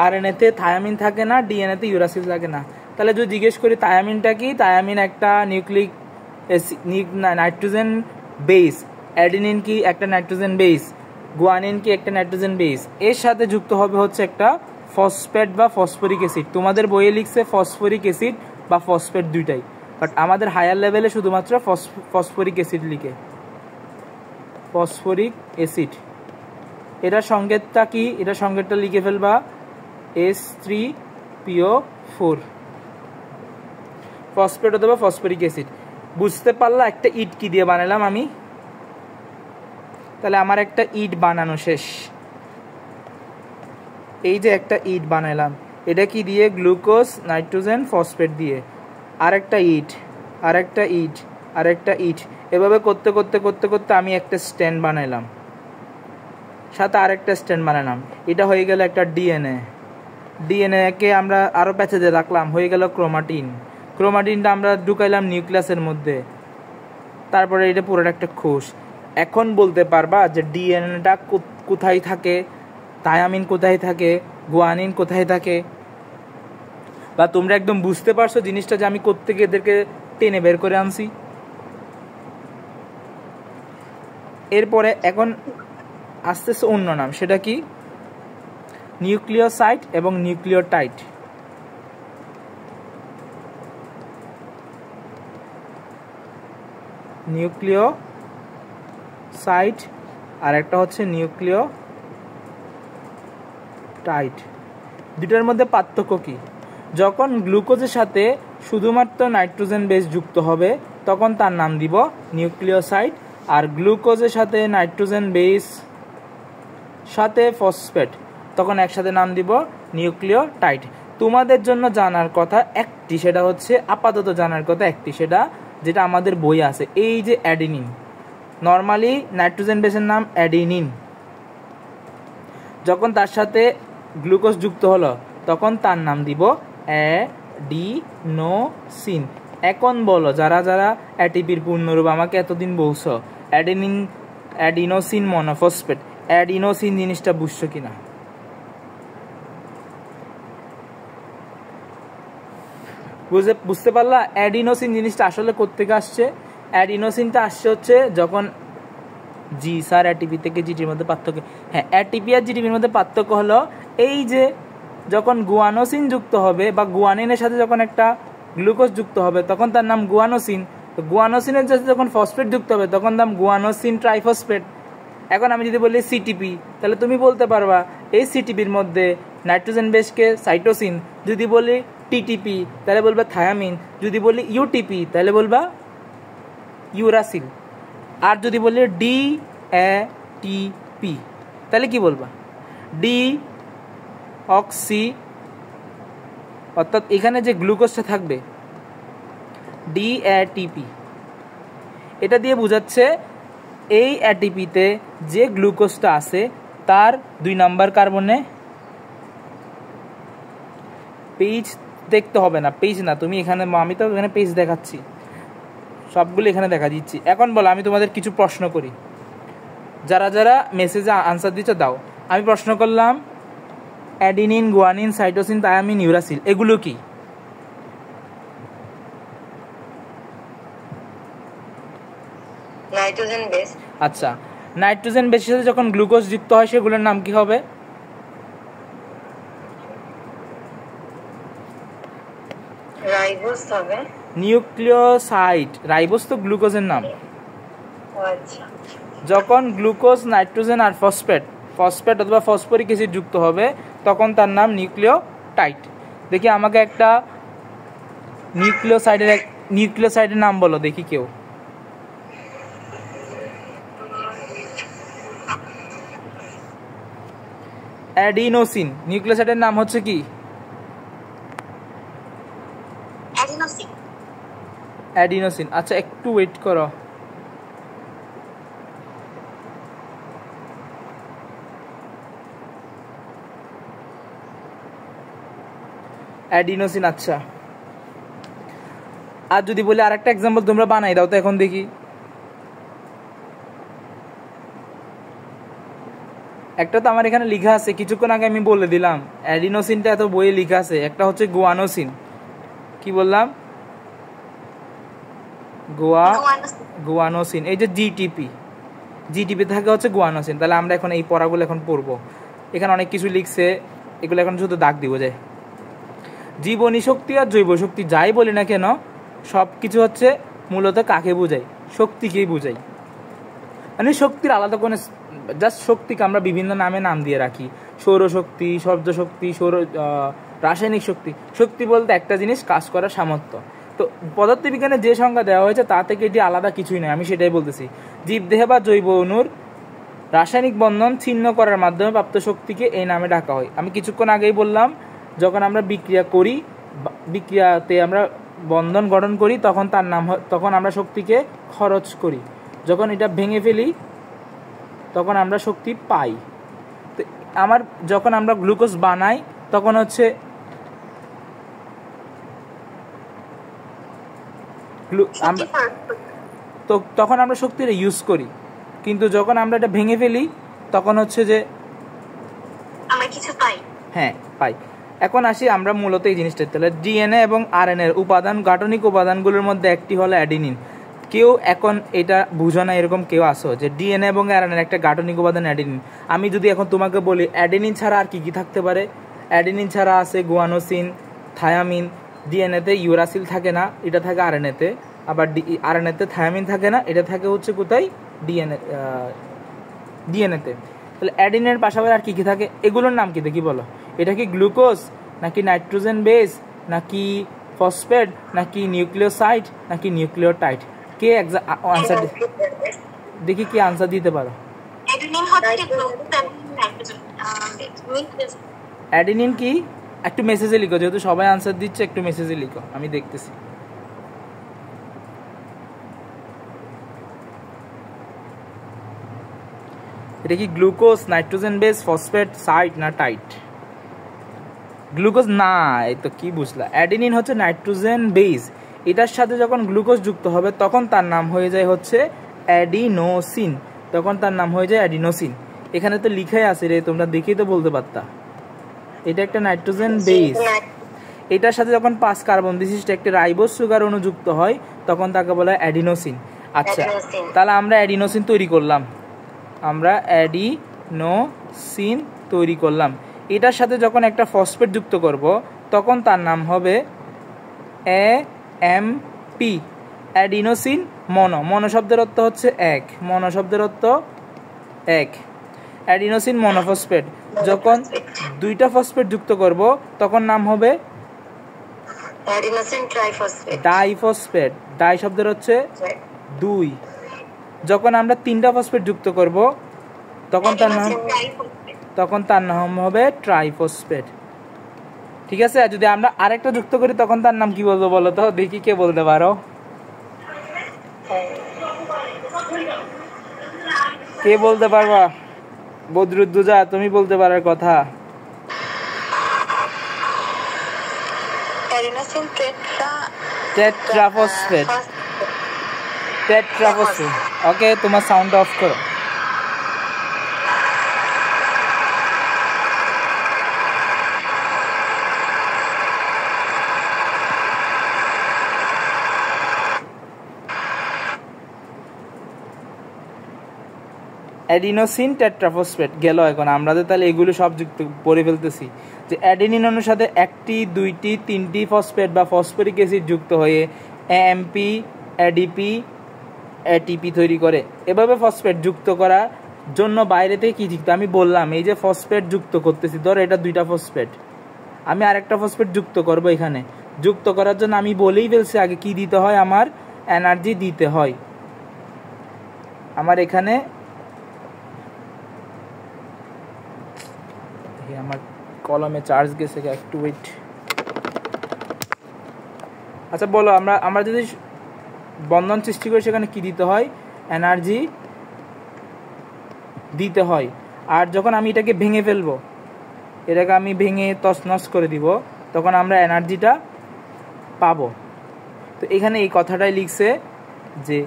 আরএনএতে থায়ামিন থাকে না, ডিএনএতে ইউরাসিল থাকে না। তাহলে যদি জিজ্ঞেস করি থায়ামিনটা কি? থায়ামিন একটা নিউক্লিক নাইট্রোজেন বেস। অ্যাডিনিন কি? একটা নাইট্রোজেন বেস। গুয়ানিন কি? একটা নাইট্রোজেন বেস। এর সাথে যুক্ত হবে হচ্ছে একটা ফসফেট বা ফসফরিক অ্যাসিড। তোমাদের বইয়ে লিখছে ফসফরিক অ্যাসিড বা ফসফেট, দুইটাই, বাট আমাদের হায়ার লেভেলে শুধুমাত্র ফসফরিক অ্যাসিড লিখে। ফসফরিক অ্যাসিড, এটার সংকেতটা কি? এটার সংকেতটা লিখে ফেলবা H3PO4, ফসফেট অথবা ফসফরিক অ্যাসিড। বুঝতে পারলা একটা ইট কি দিয়ে বানালাম আমি? তাহলে আমার একটা ইট বানানো শেষ। এই যে একটা ইট বানালাম, এটা কি দিয়ে? গ্লুকোজ, নাইট্রোজেন, ফসফেট দিয়ে। আরেকটা ইট, আরেকটা ইট, আরেকটা ইট, এভাবে করতে করতে করতে করতে আমি একটা স্ট্যান্ড বানাইলাম, সাথে আরেকটা স্ট্যান্ড বানালাম। এটা হয়ে গেল একটা ডিএনএ। ডিএনএকে আমরা আরও প্যাচে রাখলাম, হয়ে গেল ক্রোমাটিন। ক্রোমাটিনটা আমরা ঢুকাইলাম নিউক্লিয়াসের মধ্যে, তারপরে এটা পুরোটা একটা কোষ। এখন বলতে পারবা যে ডিএনএটা কোথায় থাকে, থায়ামিন কোথায় থাকে, গুয়ানিন কোথায় থাকে? বা তোমরা একদম বুঝতে পারছো জিনিসটা যে আমি কোত্থেকে এদেরকে টেনে বের করে আনছি? এরপরে এখন আসতেছে অন্য নাম, সেটা কি? নিউক্লিওসাইট এবং নিউক্লিওটাইড। নিউক্লিওসাইট আর একটা হচ্ছে নিউক্লিওটাইড। দুটার মধ্যে পার্থক্য কি? যখন গ্লুকোজের সাথে শুধুমাত্র নাইট্রোজেন বেস যুক্ত হবে তখন তার নাম দিব নিউক্লিওসাইড, আর গ্লুকোজের সাথে নাইট্রোজেন বেস সাথে ফসফেট তখন একসাথে নাম দিব নিউক্লিওটাইড। তোমাদের জন্য জানার কথা একটি, সেটা হচ্ছে আপাতত জানার কথা একটি, সেটা যেটা আমাদের বই আছে, এই যে অ্যাডিনিন। নর্মালি নাইট্রোজেন বেসের নাম অ্যাডিনিন, যখন তার সাথে গ্লুকোজ যুক্ত হলো তখন তার নাম দিব অ্যাডিনোসিন। এখন বলো, যারা যারা অ্যাটিপির পূর্ণরূপ আমাকে এতদিন বলছো অ্যাডিনিন, অ্যাডিনোসিন মনোফসফেট, অ্যাডিনোসিন জিনিসটা বুঝছো কিনা? বুঝতে পারলা অ্যাডিনোসিন জিনিসটা আসলে কোত্থেকে আসছে? অ্যাডিনোসিনটা আসছে হচ্ছে যখন, জি স্যার অ্যাটিপি থেকে জিটির মধ্যে পার্থক্য, হ্যাঁ অ্যাটিপি আর জিটিপির মধ্যে পার্থক্য হলো এই যে যখন গুয়ানোসিন যুক্ত হবে বা গুয়ানিনের সাথে যখন একটা গ্লুকোজ যুক্ত হবে তখন তার নাম গুয়ানোসিন। তো গুয়ানোসিনের সাথে যখন ফসফেট যুক্ত হবে তখন নাম গুয়ানোসিন ট্রাইফসফেট। এখন আমি যদি বলি সিটিপি, তাহলে তুমি বলতে পারবা এই সিটিপির মধ্যে নাইট্রোজেন বেসকে সাইটোসিন। যদি বলি টিটিপি তাহলে বলবা থায়ামিন, যদি বলি ইউটিপি তাহলে বলবা ইউরাসিল, আর যদি বলি DATP তাহলে কি বলবা? ডি অক্সি, অর্থাৎ এখানে যে গ্লুকোজটা থাকবে DATP, এটা দিয়ে বোঝাচ্ছে এই অ্যাটিপিতে যে গ্লুকোজটা আছে তার 2 নাম্বার কার্বনে, পেজ দেখতে হবে না, পেজ না তুমি এখানে, আমি তো এখানে পেজ দেখাচ্ছি, সবগুলো এখানে দেখা দিচ্ছি। এখন বলো, আমি তোমাদের কিছু প্রশ্ন করি, যারা যারা মেসেজে আনসার দিচ্ছ দাও। আমি প্রশ্ন করলাম adenine, guanine, cytosine, thymine, uracil এগুলো কি? Nitrogen base. আচ্ছা, নাইট্রোজেন বেসের সাথে যখন গ্লুকোজ যুক্ত হয় সেগুলোর নাম কি হবে? রাইবোজ হবে। নিউক্লিওসাইড। রাইবোজ তো গ্লুকোজের নাম। আচ্ছা, যখন গ্লুকোজ, নাইট্রোজেন আর ফসফেট অথবা ফসফরিক অ্যাসিড যুক্ত হবে তখন তার নাম নিউক্লিওটাইড। দেখি আমাকে একটা নিউক্লিওসাইডের নাম বলো দেখি কেউ। অ্যাডিনোসিন। নিউক্লিওসাইডের নাম হচ্ছে কি? অ্যাডিনোসিন। আচ্ছা একটু ওয়েট করো। অ্যাডিনোসিন। আচ্ছা, আর যদি বলি আরেকটা এক্সাম্পল তোমরা বানাই দাও তো এখন দেখি। একটা তো আমার এখানে লেখা আছে, কিছুক্ষণ আগে আমি বলে দিলাম অ্যাডিনোসিনটা এত বইয়ে লেখা আছে। একটা হচ্ছে গুয়ানোসিন। কি বললাম? গুয়ানোসিন। এই যে জিটিপি থাকে হচ্ছে গুয়ানোসিন। তাহলে আমরা এখন এই পড়াগুলো এখন পড়বো। এখানে অনেক কিছু লিখছে, এগুলো এখন শুধু দাগ দিব যায়। জীবনী শক্তি আর জৈব শক্তি যাই বলি না কেন সব কিছু হচ্ছে মূলত কাকে বোঝায়? শক্তিকেই বোঝায়। মানে শক্তির আলাদা কোনো, জাস্ট শক্তিকে আমরা বিভিন্ন নাম দিয়ে রাখি। সৌরশক্তি, শব্দ শক্তি, রাসায়নিক শক্তি। শক্তি বলতে একটা জিনিস কাজ করার সামর্থ্য। তো পদার্থবিজ্ঞানে যে সংজ্ঞা দেওয়া হয়েছে তা থেকে এটি আলাদা কিছুই নয়, আমি সেটাই বলতেছি। জীবদেহে বা জৈব অণুর রাসায়নিক বন্ধন ছিন্ন করার মাধ্যমে প্রাপ্ত শক্তিকে এই নামে ডাকা হয়। আমি কিছুক্ষণ আগেই বললাম, যখন আমরা বিক্রিয়া করি, বিক্রিয়াতে আমরা বন্ধন গঠন করি, তখন তার নাম তখন আমরা শক্তিকে খরচ করি। যখন এটা ভেঙে ফেলি তখন আমরা শক্তি পাই। তো যখন আমরা গ্লুকোজ বানাই তখন হচ্ছে তখন আমরা শক্তিটা ইউজ করি, কিন্তু যখন আমরা এটা ভেঙে ফেলি তখন হচ্ছে যে আমরা কিছু পাই। হ্যাঁ, পাই। এখন আসি আমরা মূলত এই জিনিসটা, তাহলে ডিএনএ এবং আরএনএর উপাদান, গাঠনিক উপাদানগুলোর মধ্যে একটি হলো অ্যাডিনিন। কেউ এখন এটা বুঝো না এরকম কেউ আসো যে ডিএনএ এবং আরএনএর একটা গাঠনিক উপাদান অ্যাডিনিন। আমি যদি এখন তোমাকে বলি অ্যাডিনিন ছাড়া আর কি কি থাকতে পারে, অ্যাডিনিন ছাড়া আছে গুয়ানোসিন, থায়ামিন। ডিএনএতে ইউরাসিল থাকে না, এটা থাকে আরএনএতে। আবার আরএনএতে থায়ামিন থাকে না, এটা থাকে হচ্ছে কোথায়, ডিএনএতে। তাহলে অ্যাডিনের পাশাপাশি আর কি কি থাকে, এগুলোর নাম কি দেখি বলো। এটা কি গ্লুকোজ, নাকি নাইট্রোজেন বেস, নাকি ফসফেট, নাকি নিউক্লিওসাইড, নাকি নিউক্লিওটাইড? কে আনসার দেখি, কি আনসার দিতে পারো? অ্যাডিনিন কি? একটু মেসেজে লিখো, যেহেতু সবাই আনসার দিচ্ছে একটু মেসেজে লিখো, আমি দেখতেছি। এটা কি glucose, nitrogen base, phosphate, side না টাইট? গ্লুকোজ না, এই তো কি বুঝলা। অ্যাডিনিন হচ্ছে নাইট্রোজেন বেস, এটার সাথে যখন গ্লুকোজ যুক্ত হবে তখন তার নাম হয়ে যায় হচ্ছে অ্যাডিনোসিন, তখন তার নাম হয়ে যায় অ্যাডিনোসিন। এখানে তো লিখাই আছে রে, তোমরা দেখেই তো বলতে পারতা। এটা একটা নাইট্রোজেন বেস, এটার সাথে যখন 5 কার্বন বিশিষ্ট একটি রাইবোজ সুগার অণু যুক্ত হয় তখন তাকে বলা হয় অ্যাডিনোসিন। আচ্ছা, তাহলে আমরা অ্যাডিনোসিন তৈরি করলাম, এটার সাথে যখন একটা ফসফেট যুক্ত করব তখন তার নাম হবে AMP, অ্যাডিনোসিন মনো শব্দের অর্থ হচ্ছে এক, মনো শব্দের অর্থ এক, অ্যাডিনোসিন মনোফসফেট। যখন 2টা ফসফেট যুক্ত করব তখন নাম হবে অ্যাডিনোসিন ডাইফসফেট, ডাই শব্দের হচ্ছে 2। যখন আমরা 3টা ফসফেট যুক্ত করব তখন তার নাম হবে ট্রাইফসফেট। ঠিক আছে, যদি আমরা আরেকটা যুক্ত করি তখন তার নাম কি বলবো বলো তো, দেখি কে বলতে পারো, কে বলতে পারবা? বদরুদ্দুজা, তুমি বলতে পারার কথা। টেট্রাফসফেট, টেট্রাফসফেট। ওকে, তোমার সাউন্ড অফ করো। অ্যাডিনোসিন টেট্রাফসফেট গেল। এখন আমরা তাহলে এগুলো সব যুক্ত করে ফেলতেছি যে অ্যাডেনিন অণুর সাথে 1টি 2টি 3টি ফসফেট বা ফসফরিক অ্যাসিড যুক্ত হয়ে AMP, ADP, ATP তৈরি করে। এভাবে ফসফেট যুক্ত করার জন্য বাইরে থেকে কি যুক্ত, আমি বললাম এই যে ফসফেট যুক্ত করতেছি, ধরো এটা 2টা ফসফেট, আমি আরেকটা ফসফেট যুক্ত করব। এখানে যুক্ত করার জন্য আমি বলেই ফেলছি আগে কি দিতে হয়, আমার এনার্জি দিতে হয়। আমার এখানে আমার কলমে চার্জ গেছে, একটু ওয়েট। আচ্ছা বলো, আমরা যদি বন্ধন সৃষ্টি করি সেখানে কি দিতে হয়, এনার্জি দিতে হয়। আর যখন আমি এটাকে ভেঙে ফেলবো, এটাকে আমি ভেঙে তছনছ করে দিব, তখন আমরা এনার্জিটা পাবো। তো এখানে এই কথাটাই লিখছে যে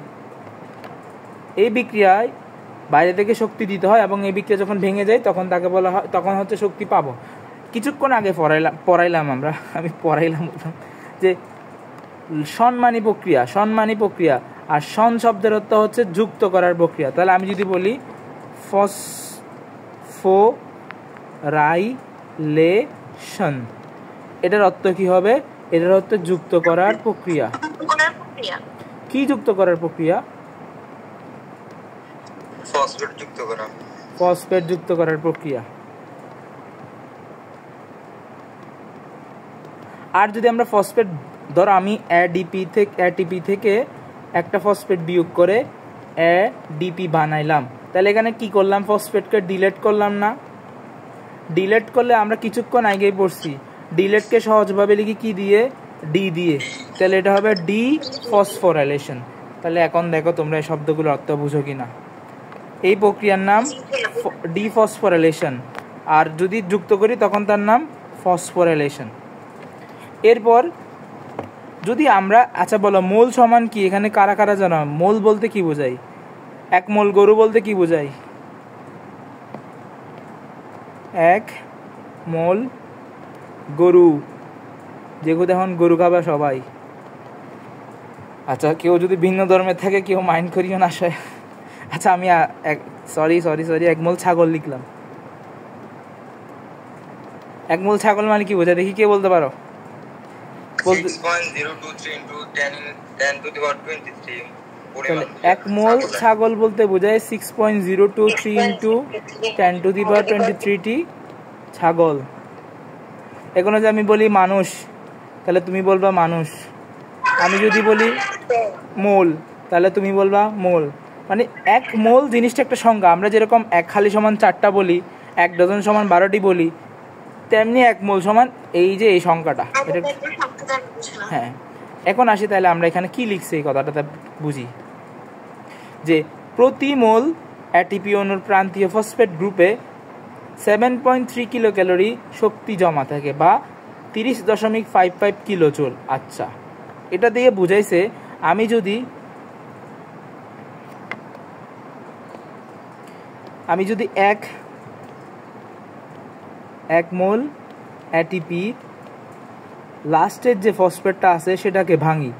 এই বিক্রিয়ায় বাইরে থেকে শক্তি দিতে হয় এবং এই বিক্রিয়া যখন ভেঙে যায় তখন তাকে বলা হয়, তখন হচ্ছে শক্তি পাবো। কিছুক্ষণ আগে পড়াইলাম আমি পড়াইলাম যে সনমানী প্রক্রিয়া, আর সন শব্দের অর্থ হচ্ছে যুক্ত করার প্রক্রিয়া। তাহলে আমি যদি বলি ফসফোরাইলেশন, এটার অর্থ কি হবে? এটার অর্থ যুক্ত করার প্রক্রিয়া। কি যুক্ত করার প্রক্রিয়া? ফসফেট যুক্ত করার প্রক্রিয়া। আর যদি আমরা ফসফেট, ধরো আমি ATP থেকে একটা ফসফেট বিয়োগ করে ADP বানাইলাম, তাহলে এখানে কি করলাম, ফসফেটকে ডিলেট করলাম না? ডিলেট করলে আমরা কিছুক্ষণ আগেই পড়ছি, ডিলেটকে সহজভাবে লিখি কি দিয়ে, ডি দিয়ে। তাহলে এটা হবে ডি ফসফোরাইলেশন। তাহলে এখন দেখো তোমরা এই শব্দগুলোর অর্থ বুঝো কিনা। এই প্রক্রিয়ার নাম ডি ফসফোরাইলেশন, আর যদি যুক্ত করি তখন তার নাম ফসফোরাইলেশন। এরপর যদি আমরা, আচ্ছা বলো মোল সমান কি, এখানে কারা কারা জানো? মোল বলতে কি বোঝায়? 1 মোল গরু বলতে কি বোঝায়? 1 মোল গরু, যেহেতু এখন গরু খাবা সবাই। আচ্ছা কেউ যদি ভিন্ন ধর্মে থাকে কেউ মাইন্ড করিও না। আচ্ছা আমি সরি 1 মোল ছাগল লিখলাম। 1 মোল ছাগল মানে কি বোঝায় দেখি, কে বলতে পারো? 6.023 into 10 to the power 23 তাহলে 1 মোল ছাগল বলতে বোঝায় 6.023 into 10 to the power 23টি ছাগল। এখন যদি আমি বলি মানুষ, তাহলে তুমি বলবা মানুষ। আমি যদি বলি মোল, তাহলে তুমি বলবা মোল। মানে 1 মোল জিনিসটা একটা সংখ্যা। আমরা যেরকম 1 খালি সমান 4টা বলি, 1 ডজন সমান 12টি বলি, তেমনি 1 মোল সমান এই যে এই সংখ্যাটা। হ্যাঁ, এখন আসি তাহলে আমরা এখানে কি লিখছি এই কথাটা বুঝি। যে প্রতি মোল এটিপি অণুর প্রান্তীয় ফসফেট গ্রুপে 7.3 কিলো ক্যালোরি শক্তি জমা থাকে, বা 30.55 কিলো জুল। আচ্ছা, এটা দিয়ে বুঝাইছে আমি যদি এক মোল এটিপি লাস্টের যে ফসফেটটা আছে সেটাকে ভাঙি,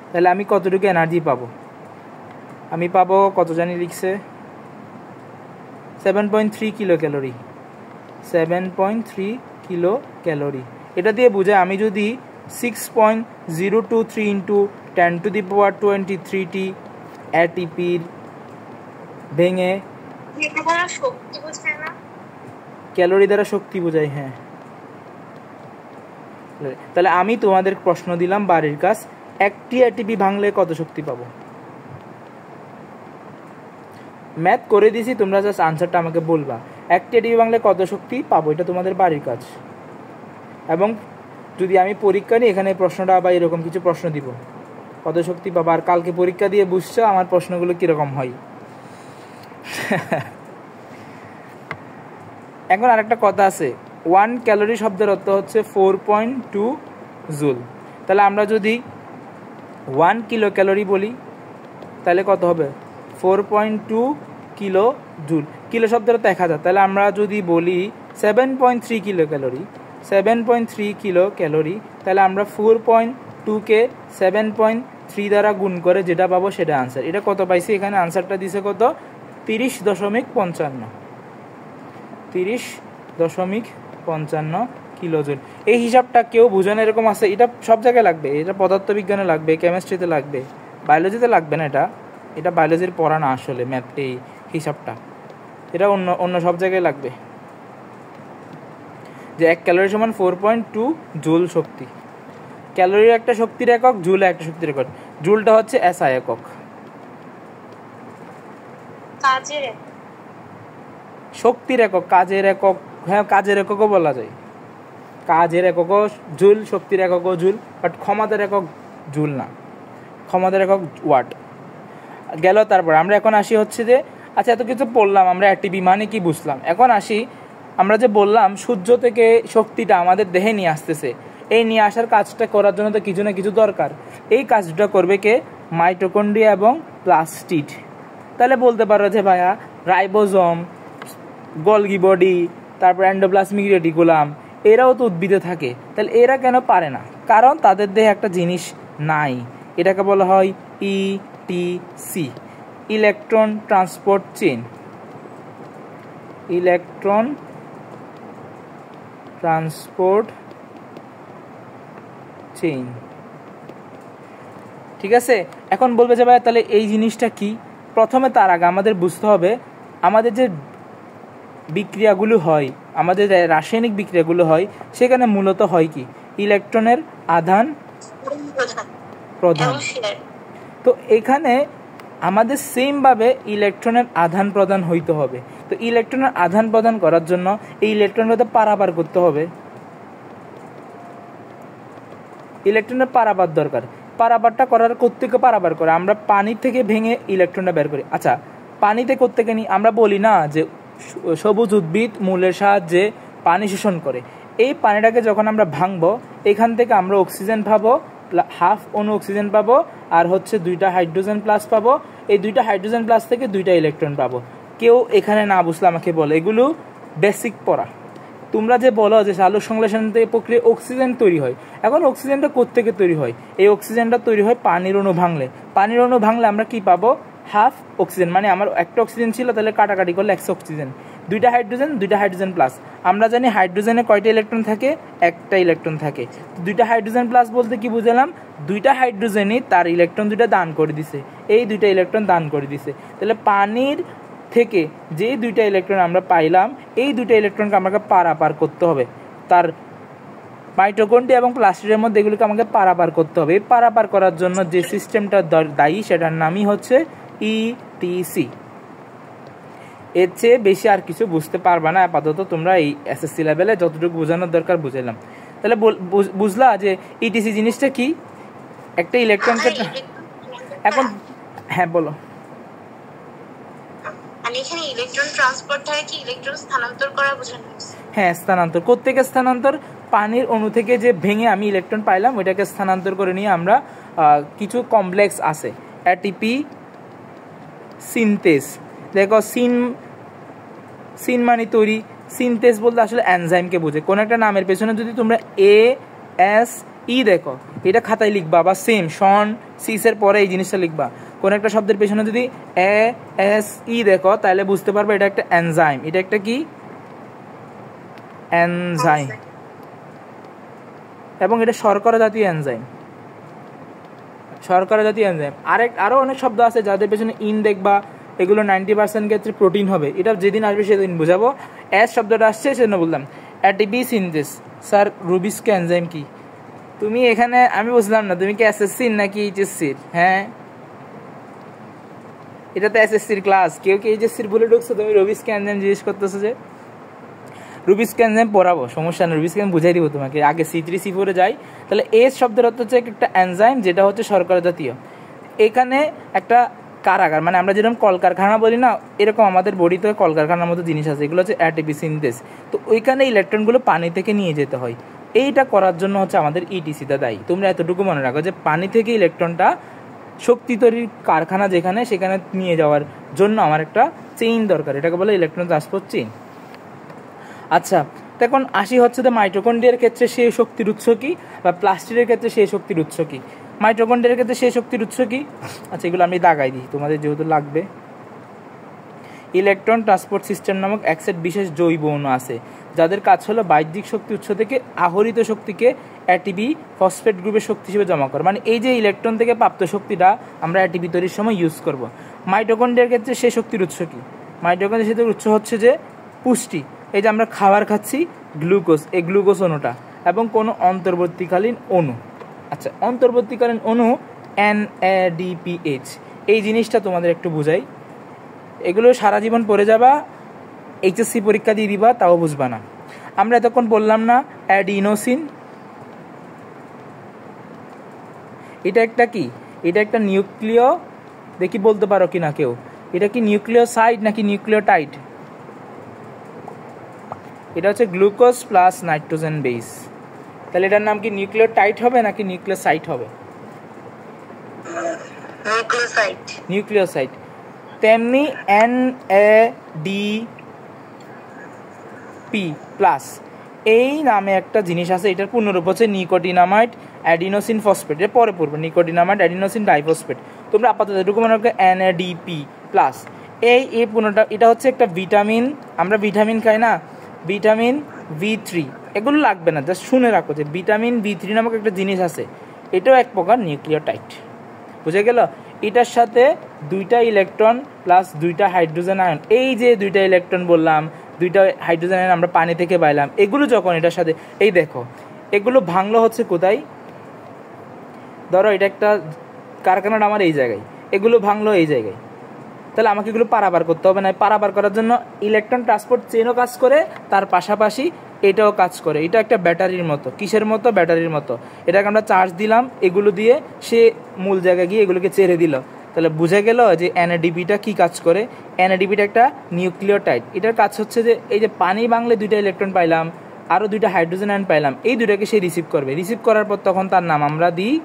তাহলে আমি কতটুকু এনার্জি পাবো? আমি পাবো কত জানি লিখছে 7.3 কিলো ক্যালোরি। 7.3 kilo calorie. এটা দিয়ে বোঝায় আমি যদি 6.023 ইন্টু 10 to the power 23টি এটিপির ভেঙে, ক্যালোরি দ্বারা শক্তি বোঝায়। হ্যাঁ, তাহলে আমি তোমাদের প্রশ্ন দিলাম বাড়ির কাজ, একটি এটিপি ভাঙলে কত শক্তি পাবো? ম্যাথ করে দিয়েছি, তোমরা জাস্ট আনসারটা আমাকে বলবা। একটি এটিপি ভাঙলে কত শক্তি পাবো, এটা তোমাদের বাড়ির কাজ। এবং যদি আমি পরীক্ষা নিই, এখানে প্রশ্নটা আবার এরকম কিছু প্রশ্ন দিব, কত শক্তি পাবো। আর কালকে পরীক্ষা দিয়ে বুঝছো আমার প্রশ্নগুলো কীরকম হয়। এখন আরেকটা কথা আছে, 1 ক্যালোরি শব্দের অর্থ হচ্ছে 4.2 জুল। তাহলে আমরা যদি 1 কিলো ক্যালোরি বলি তাহলে কত হবে? 4.2 কিলো জুল। কিলো শব্দের অর্থ 1000। তাহলে আমরা যদি বলি 7.3 কিলো ক্যালোরি, 7.3 কিলো ক্যালোরি, তাহলে আমরা 4.2কে 7.3 দ্বারা গুণ করে যেটা পাবো সেটা আনসার। এটা কত পাইছি? এখানে আনসারটা দিছে কত? 30.55। 30.55 কিলো জুল। এই হিসাবটা কেউ বুঝে না এরকম আছে? এটা সব জায়গায় লাগবে। এটা পদার্থবিজ্ঞানে লাগবে, কেমিস্ট্রিতে লাগবে, বায়োলজিতে লাগবে না। এটা বায়োলজির পড়া না আসলে, ম্যাথ এই হিসাবটা। এটা অন্য সব জায়গায় লাগবে। যে 1 ক্যালোরি সমান 4.2 জুল শক্তি। ক্যালোরির একটা শক্তির একক, জুল একটা শক্তির একক। জুলটা হচ্ছে এসআই একক। শক্তির একক, কাজের একক। হ্যাঁ, কাজের এককও বলা যায়। কাজের এককও জুল, শক্তির এককও জুল, বাট ক্ষমতার একক জুল না, ক্ষমতার একক ওয়াট। গেল। তারপর আমরা এখন আসি হচ্ছে যে, আচ্ছা এত কিছু পড়লাম, আমরা এটিপি মানে কি বুঝলাম। এখন আসি, আমরা যে বললাম সূর্য থেকে শক্তিটা আমাদের দেহে নিয়ে আসতেছে, এই নিয়ে আসার কাজটা করার জন্য তো কিছু না কিছু দরকার। এই কাজটা করবে কে? মাইটোকন্ড্রিয়া এবং প্লাস্টিড। তাহলে বলতে পারো যে ভাইয়া রাইবোজোম, গলগি বডি, তারপর এন্ডোপ্লাজমিক রেটিকুলাম, এরাও তো উদ্ভিদে থাকে। তাহলে এরা কেন পারে না? কারণ তাদের দেহে একটা জিনিস নাই, এটাকে বলা হয় etc, electron transport chain. Electron transport chain. ঠিক আছে, এখন বলবে যে ভাই তাহলে এই জিনিসটা কি? প্রথমে তার আগে আমাদের বুঝতে হবে আমাদের যে বিক্রিয়াগুলো হয়, আমাদের রাসায়নিক বিক্রিয়াগুলো হয়, সেখানে মূলত হয় কি? ইলেকট্রনের আদান প্রদান। তো এখানে আমাদের সেমভাবে ইলেকট্রনের আদান প্রদান হইতে হবে। তো ইলেকট্রনের আদান প্রদান করার জন্য এই ইলেকট্রনটা তো পারাপার করতে হবে, ইলেকট্রনের পারাপার দরকার। পারাপারটা করার কোত্থেকে পারাপার করে? আমরা পানি থেকে ভেঙে ইলেকট্রনটা বের করি। আচ্ছা, পানিতে কোত্থেকে নিই? আমরা বলি না যে সবুজ উদ্ভিদ মূলের সাহায্যে পানি শোষণ করে। এই পানিটাকে যখন আমরা ভাঙবো, এখান থেকে আমরা অক্সিজেন পাবো, হাফ অণু অক্সিজেন পাবো, আর হচ্ছে 2টা হাইড্রোজেন প্লাস পাবো। এই 2টা হাইড্রোজেন প্লাস থেকে 2টা ইলেকট্রন পাবো। কেউ এখানে না বুঝলে আমাকে বলে, এগুলো বেসিক পড়া। তোমরা যে বলো যে আলোক সংশ্লেষণ প্রক্রিয়া অক্সিজেন তৈরি হয়, এখন অক্সিজেনটা কোত্থেকে তৈরি হয়? এই অক্সিজেনটা তৈরি হয় পানির অণু ভাঙলে। পানির অণু ভাঙলে আমরা কি পাবো? হাফ অক্সিজেন, মানে আমার একটা অক্সিজেন ছিল, তাহলে কাটাকাটি করলে 1 অক্সিজেন, 2টা হাইড্রোজেন প্লাস। আমরা জানি হাইড্রোজেনে কয়টা ইলেকট্রন থাকে? একটা ইলেকট্রন থাকে। 2টা হাইড্রোজেন প্লাস বলতে কি বুঝালাম? 2টা হাইড্রোজেনই তার ইলেকট্রন 2টা দান করে দিছে, এই 2টা ইলেকট্রন দান করে দিছে। তাহলে পানির থেকে যে 2টা ইলেকট্রন আমরা পাইলাম, এই 2টা ইলেকট্রনকে আমাকে পারাপার করতে হবে। তার মাইটোকন্ড্রিয়া এবং প্লাস্টিডের মধ্যে এগুলোকে আমাকে পারাপার করতে হবে। এই পারাপার করার জন্য যে সিস্টেমটা দায়ী, সেটার নামই হচ্ছে ইটিসি। এর চেয়ে বেশি আর কিছু বুঝতে পারবা না আপাতত। তোমরা এই এসএসসি লেভেলে যতটুকু বোঝানোর দরকার বুঝাইলাম। তাহলে বুঝলা যে ইটিসি জিনিসটা কি? একটা ইলেকট্রনকে এখন, হ্যাঁ বলো। মানে এখানে ইলেকট্রন ট্রান্সপোর্ট থাকে কি ইলেকট্রন স্থানান্তর করা বোঝানো হচ্ছে? হ্যাঁ, স্থানান্তর। কোত্থেকে স্থানান্তর? পানির অণু থেকে যে ভেঙে আমি ইলেকট্রন পাইলাম, ওইটাকে স্থানান্তর করে নিয়ে আমরা কিছু কমপ্লেক্স আছে, এটিপি সিনথেস। দেখো সিন মানে তৈরি, সিনথেস বলতে আসলে এনজাইমকে বোঝে। কোন একটা নামের পেছনে যদি তোমরা ASE দেখো, এটা খাতায় লিখবা, বা সেম শন সিসের পরে এই জিনিসটা লিখবা। কোন একটা শব্দের পেছনে যদি ASE দেখো, তাহলে বুঝতে পারবে এটা একটা এনজাইম। এটা একটা কি? এনজাইম। এবং এটা শর্করা জাতীয় এনজাইম, শর্করা জাতীয় এনজাইম। আরও অনেক শব্দ আছে যাদের পেছনে ইন দেখবা, এগুলো 90% ক্ষেত্রে প্রোটিন হবে। এটা যেদিন আসবে সেদিন বুঝাবো। অ্যাস শব্দটা আসছে সেজন্য বললাম। ATP synthase. স্যার রুবিস্কে এনজাইম কি? তুমি এখানে, আমি বুঝলাম না, তুমি কি এসএসসি নাকি এইচএসসির? হ্যাঁ, এটা তো এসএসসির ক্লাস, কেউ কি এইচএসসির বলে ঢুকছো? তুমি রুবিস্কে এনজাইম জিজ্ঞেস করতেছো যে? রুবিস্কে এনজাইম পড়াবো, সমস্যা নেই, রুবিস্কে এনজাইম বুঝাই দিব তোমাকে। আগে C3 C4 যাই। তাহলে এস শব্দের অর্থ হচ্ছে একটা এনজাইম যেটা হচ্ছে শর্করা জাতীয়। এখানে একটা কারাগার, মানে আমরা যেরকম কলকারখানা বলি না, এরকম আমাদের বডিতে কলকারখানার মতো জিনিস আছে, এগুলো হচ্ছে এটিপি সিনথেস। তো ওইখানে ইলেকট্রনগুলো পানি থেকে নিয়ে যেতে হয়। এইটা করার জন্য হচ্ছে আমাদের ইটিসিটা দায়ী। তোমরা এতটুকু মনে রাখো যে পানি থেকে ইলেকট্রনটা শক্তি তৈরির কারখানা যেখানে, সেখানে নিয়ে যাওয়ার জন্য আমার একটা চেইন দরকার, এটাকে বলে ইলেকট্রন ট্রান্সপোর্ট চেইন। আচ্ছা, এখন আসি হচ্ছে যে মাইটোকন্ড্রিয়ার ক্ষেত্রে সেই শক্তির উৎস কি, বা প্লাস্টিডের ক্ষেত্রে সেই শক্তির উৎস কি। মাইটোকন্ড্রিয়ার ক্ষেত্রে সেই শক্তির উৎস কি? আচ্ছা, এগুলো আমি দাগাই দিই তোমাদের যেহেতু লাগবে। ইলেকট্রন ট্রান্সপোর্ট সিস্টেম নামক এক সেট বিশেষ জৈব অণু আছে যাদের কাজ হলো বাহ্যিক শক্তি উৎস থেকে আহরিত শক্তিকে এটিপি ফসফেট গ্রুপের শক্তি হিসেবে জমা করা। মানে এই যে ইলেকট্রন থেকে প্রাপ্ত শক্তিটা আমরা এটিপি তৈরির সময় ইউজ করব। মাইটোকন্ড্রিয়ার ক্ষেত্রে সেই শক্তির উৎস কি? মাইটোকন্ড্রিয়ার শক্তির উৎস হচ্ছে যে পুষ্টি। এই যে আমরা খাবার খাচ্ছি, গ্লুকোজ, এই গ্লুকোজ অণুটা, এবং কোনো অন্তর্বর্তীকালীন অণু। আচ্ছা, অন্তর্বর্তীকালীন অণু NADPH, এই জিনিসটা তোমাদের একটু বুঝাই। এগুলো সারা জীবন পড়ে যাবা, এইচএসসি পরীক্ষা দিয়ে দিবা, তাও বুঝবা না। আমরা এতক্ষণ বললাম না অ্যাডিনোসিন, এটা একটা কি? এটা একটা নিউক্লিয়, দেখি বলতে পারো কি না কেউ, এটা কি নিউক্লিওসাইড নাকি নিউক্লিওটাইড? এটা হচ্ছে গ্লুকোজ প্লাস নাইট্রোজেন বেস। তাহলে এটার নাম কি নিউক্লিওটাইড হবে নাকি নিউক্লিওসাইড হবে? নিউক্লিওসাইড। তেমনি NADP প্লাস এই নামে একটা জিনিস আছে, এটার পূর্ণরূপ হচ্ছে নিকোটিনামাইড অ্যাডিনোসিন ফসফেট। এর পরে পড়বে নিকোটিনামাইড অ্যাডিনোসিন ডাইফসফেট। তোমরা আপাতত এটুকু মনে রাখবে NADP প্লাস। এই পূর্ণটা, এটা হচ্ছে একটা ভিটামিন, আমরা ভিটামিন খাই না, ভিটামিন B3, এগুলো লাগবে না, জাস্ট শুনে রাখো যে ভিটামিন B3 নামক একটা জিনিস আছে, এটাও এক প্রকার নিউক্লিওটাইড। বুঝে গেল? এটার সাথে 2টা ইলেকট্রন প্লাস 2টা হাইড্রোজেন আয়ন, এই যে 2টা ইলেকট্রন বললাম, 2টা হাইড্রোজেন আয়ন আমরা পানি থেকে পাইলাম, এগুলো যখন এটার সাথে, এই দেখো এগুলো ভাঙলো হচ্ছে কোথায়? ধরো এটা একটা কারখানাটা আমার এই জায়গায়, এগুলো ভাঙলো এই জায়গায়, তাহলে আমাকে এগুলো পারাবার করতে হবে না। পারাবার করার জন্য ইলেকট্রন ট্রান্সপোর্ট চেনও কাজ করে, তার পাশাপাশি এটাও কাজ করে। এটা একটা ব্যাটারির মতো। কিসের মতো? ব্যাটারির মতো। এটাকে আমরা চার্জ দিলাম, এগুলো দিয়ে সে মূল জায়গায় গিয়ে এগুলোকে ছেড়ে দিল। তাহলে বুঝে গেল যে এনএডিপিটা কি কাজ করে। এনএডিপিটা একটা নিউক্লিওটাইড। এটার কাজ হচ্ছে যে এই যে পানি ভাঙলে 2টা ইলেকট্রন পাইলাম, আরও 2টা হাইড্রোজেন আয়ন পাইলাম, এই 2টাকে সে রিসিভ করবে। রিসিভ করার পর তখন তার নাম আমরা দিই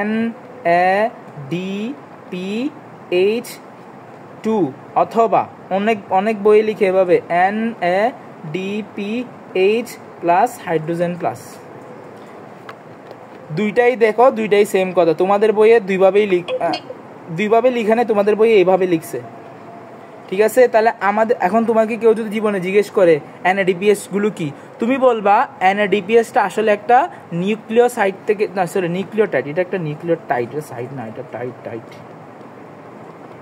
NADPH2, অথবা অনেক বই লিখে এভাবে NADPH প্লাস হাইড্রোজেন প্লাস। দুইটাই দেখো, দুইটাই সেম কথা। তোমাদের বইয়ে দুইভাবে লিখে নেই, তোমাদের বইয়ে এইভাবে লিখছে। ঠিক আছে? তাহলে আমাদের এখন তোমাকে কেউ যদি জীবনে জিজ্ঞেস করে NADPH গুলো কি, তুমি বলবা NADPHটা আসলে একটা নিউক্লিওসাইড থেকে, না সরি নিউক্লিওটাইড। এটা একটা নিউক্লিওটাইড, সাইড না, এটা টাইট।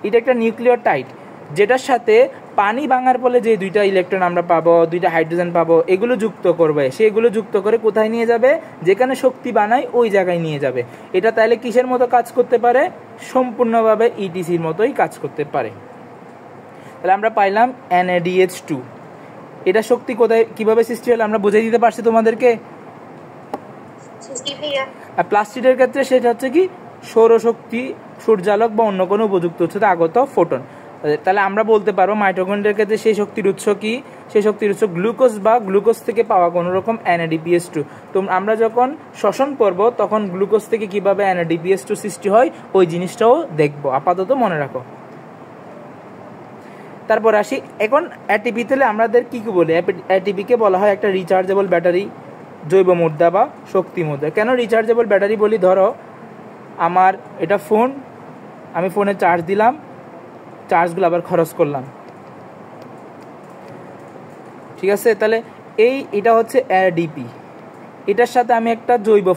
এটা একটা নিউক্লিওটাইড যেটার সাথে পানি ভাঙার ফলে যে 2টা ইলেকট্রন আমরা পাবো, 2টা হাইড্রোজেন পাবো, এগুলো যুক্ত করবে। সেগুলো যুক্ত করে কোথায় নিয়ে যাবে? যেখানে শক্তি বানায় ওই জায়গায় নিয়ে যাবে। এটা তাহলে কিসের মতো কাজ করতে পারে? সম্পূর্ণভাবে ইটিসির মতোই কাজ করতে পারে। তাহলে আমরা পাইলাম NADH2। এটা শক্তি কোথায় কিভাবে সৃষ্টি হলো আমরা বুঝিয়ে দিতে পারছি তোমাদেরকে। আর প্লাস্টিকের ক্ষেত্রে সেটা হচ্ছে কি সৌরশক্তি, সূর্যালোক বা অন্য কোনো উপযুক্ত উৎস থেকে আগত ফোটন। তাহলে আমরা বলতে পারবো মাইটোকন্ড্রিয়ার ক্ষেত্রে সেই শক্তির উৎস কি? সেই শক্তির উৎস গ্লুকোজ বা গ্লুকোজ থেকে পাওয়া কোনো রকম NADPH2। তো আমরা যখন শ্বসন করব তখন গ্লুকোজ থেকে কিভাবে NADPH2 সৃষ্টি হয় ওই জিনিসটাও দেখবো। আপাতত মনে রাখো। তারপর আসি এখন এটিপি। তাহলে আমাদের কি বলি? এটিপিকে বলা হয় একটা রিচার্জেবল ব্যাটারি, জৈব মুদ্রা বা শক্তি মুদ্রা। কেন রিচার্জেবল ব্যাটারি বলি? ধরো আমার এটা ফোন, আমি ফোনে চার্জ দিলাম, চার্জগুলো আবার খরচ করলাম। ঠিক আছে? তাহলে এটা হচ্ছে এডিপি। এটার সাথে আমি একটা জৈব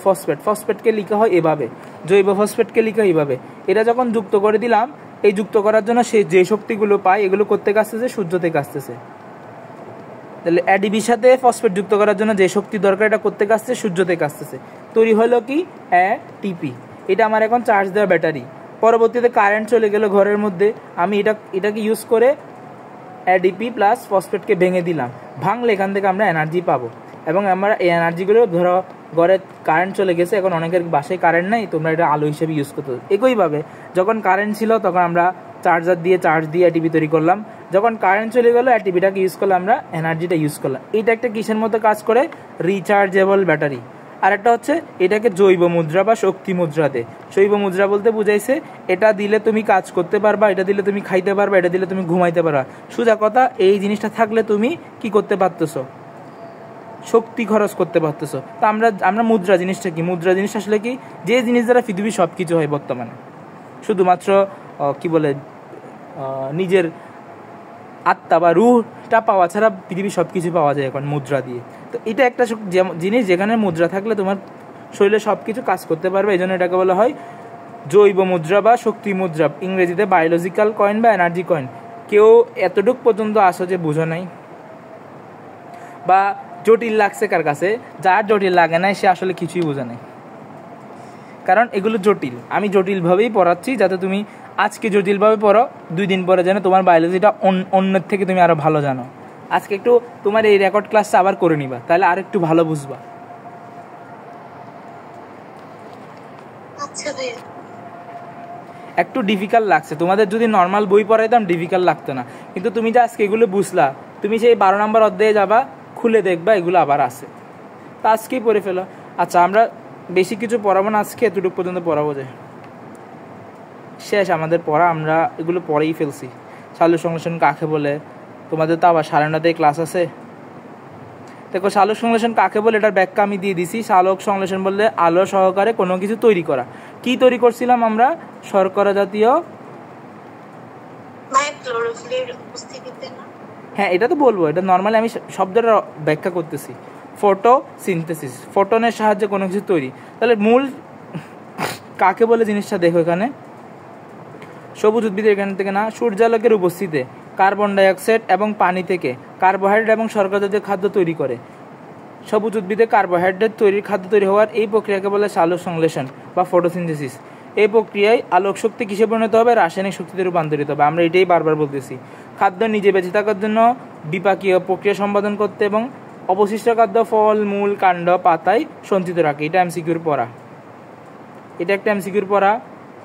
ফসফেটকে লিখা হয় এভাবে, জৈব ফসফেটকে লিখা এইভাবে। এটা যখন যুক্ত করে দিলাম, এই যুক্ত করার জন্য সে যে শক্তিগুলো পায় এগুলো করতে আসতেছে সূর্য থেকে আসতেছে। তাহলে এডিবির সাথে ফসফেট যুক্ত করার জন্য যে শক্তি দরকার এটা করতে আসছে সূর্য থেকে আসতেছে। তৈরি হলো কি? এটিপি। এটা আমার এখন চার্জ দেওয়া ব্যাটারি। পরবর্তীতে কারেন্ট চলে গেল ঘরের মধ্যে, আমি এটাকে ইউজ করে এডিপি প্লাস ফসফেটকে ভেঙে দিলাম। ভাঙলে এখান থেকে আমরা এনার্জি পাবো, এবং আমরা এই এনার্জিগুলো ধরো ঘরে কারেন্ট চলে গেছে, এখন অনেকের বাসায় কারেন্ট নেই, তোমরা এটা আলো হিসেবে ইউজ করতে। একইভাবে যখন কারেন্ট ছিল তখন আমরা চার্জার দিয়ে চার্জ দিয়ে এটিপি তৈরি করলাম। যখন কারেন্ট চলে গেলো এটিপিটাকে ইউজ করলে আমরা এনার্জিটা ইউজ করলাম। এইটা একটা কিসের মতো কাজ করে? Rechargeable battery. আর একটা হচ্ছে এটাকে জৈব মুদ্রা বা শক্তি মুদ্রা দেয়। জৈব মুদ্রা বলতে বুঝাইছে এটা দিলে তুমি কাজ করতে পারবা, এটা দিলে তুমি খাইতে পারবা, এটা দিলে তুমি ঘুমাইতে পারবা। সোজা কথা, এই জিনিসটা থাকলে তুমি কি করতে পারতেছো? শক্তি খরচ করতে পারতেছো। তো আমরা মুদ্রা জিনিসটা কি? মুদ্রা জিনিস আসলে কি? যে জিনিস দ্বারা পৃথিবীর সব কিছু হয় বর্তমানে। শুধুমাত্র কি বলে নিজের আত্মা বা রুহটা পাওয়া ছাড়া পৃথিবীর সব কিছু পাওয়া যায় এখন মুদ্রা দিয়ে। তো এটা একটা জিনিস যেখানে মুদ্রা থাকলে তোমার শরীরে সব কিছু কাজ করতে পারবে। এই জন্য এটাকে বলা হয় জৈব মুদ্রা বা শক্তি মুদ্রা, ইংরেজিতে বায়োলজিক্যাল কয়েন বা এনার্জি কয়েন। কেউ এতটুক পর্যন্ত আসো যে বুঝো নাই বা জটিল লাগছে কার কাছে? যার জটিল লাগে নাই সে আসলে কিছুই বোঝে নাই, কারণ এগুলো জটিল। আমি জটিলভাবেই পড়াচ্ছি যাতে তুমি আজকে জটিলভাবে পড়ো, 2 দিন পরে যেন তোমার বায়োলজিটা অন্যের থেকে তুমি আরো ভালো জানো। আজকে একটু তোমার এই রেকর্ড ক্লাসটা আবার করে নিবা, তাহলে আর একটু ভালো বুঝবা। আচ্ছা ভাইয়া। একটু ডিফিকাল্ট লাগছে তোমাদের, যদি নর্মাল বই পড়াইতাম ডিফিকাল্ট লাগতো না, কিন্তু তুমি যে আজকে এগুলো বুঝলা, তুমি সেই 12 নম্বর অধ্যায়ে যাবা, খুলে দেখবা এগুলো আবার আছে, তা আজকেই পড়ে ফেলো। আচ্ছা, আমরা বেশি কিছু পড়াবো না আজকে, এতটুকু পর্যন্ত পড়াবো, যে শেষ আমাদের পড়া, আমরা এগুলো পড়েই ফেলছি। সালোক সংশ্লেষণ কাকে বলে? তোমাদের তো আবার 9:30 ক্লাস আছে। দেখো, সালোক সংশ্লেষণ কাকে বলে এটার ব্যাখ্যা আমি দিয়ে দিছি। সালোক সংশ্লেষণ বললে আলো সহকারে কোনো কিছু তৈরি করা। কি তৈরি করছিলাম আমরা? শর্করা জাতীয়, হ্যাঁ এটা তো বলবো, এটা নর্মালি আমি শব্দটা ব্যাখ্যা করতেছি। ফটোসিনথেসিস, ফোটনের সাহায্যে কোনো কিছু তৈরি। তাহলে মূল কাকে বলে জিনিসটা দেখো, এখানে সবুজ উদ্ভিদের এখান থেকে না, সূর্যালোকের উপস্থিতিতে কার্বন ডাইঅক্সাইড এবং পানি থেকে কার্বোহাইড্রেট এবং শর্করা জাতীয় খাদ্য তৈরি করে। সবুজ উদ্ভিদে কার্বোহাইড্রেট তৈরির খাদ্য তৈরি হওয়ার এই প্রক্রিয়াকে বলে সালোক সংশ্লেষণ বা ফটোসিনথেসিস। এই প্রক্রিয়ায় আলোক শক্তি কিসে পরিণত হবে? রাসায়নিক শক্তিতে রূপান্তরিত হবে। আমরা এটাই বারবার বলতেছি। খাদ্য নিজে বেঁচে থাকার জন্য বিপাকীয় প্রক্রিয়া সম্পাদন করতে এবং অবশিষ্ট খাদ্য ফল, মূল, কাণ্ড, পাতায় সঞ্চিত রাখে। এটা এমসিকিউর পড়া, এটা একটা এমসিকিউর পড়া,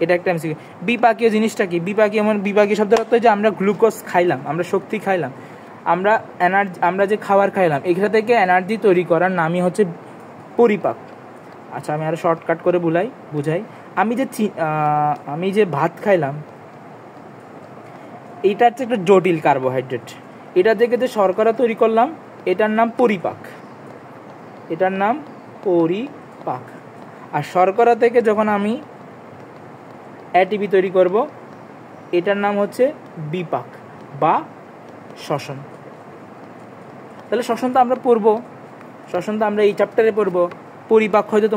এটা একটা এমসিকিউ। বিপাকীয় জিনিসটা কি? বিপাকীয় মানে বিপাকীয় শব্দের অর্থ যে আমরা গ্লুকোজ খাইলাম, আমরা শক্তি খাইলাম, আমরা এনার্জি, আমরা যে খাবার খাইলাম এখান থেকে এনার্জি তৈরি করার নামই হচ্ছে পরিপাক। আচ্ছা আমি আরো শর্টকাট করে বুঝাই। আমি যে ভাত খাইলাম এটা হচ্ছে একটা জটিল কার্বোহাইড্রেট, এটা থেকে যে শর্করা তৈরি করলাম এটার নাম পরিপাক, এটার নাম পরিপাক। আর শর্করা থেকে যখন আমি এটিপি তৈরি করব এটার নাম হচ্ছে বিপাক বা শ্বসন। তাহলে শ্বসন তো আমরা পড়বো, শ্বসন তো আমরা এই চ্যাপ্টারে পড়বো। পরিপাক হয়তো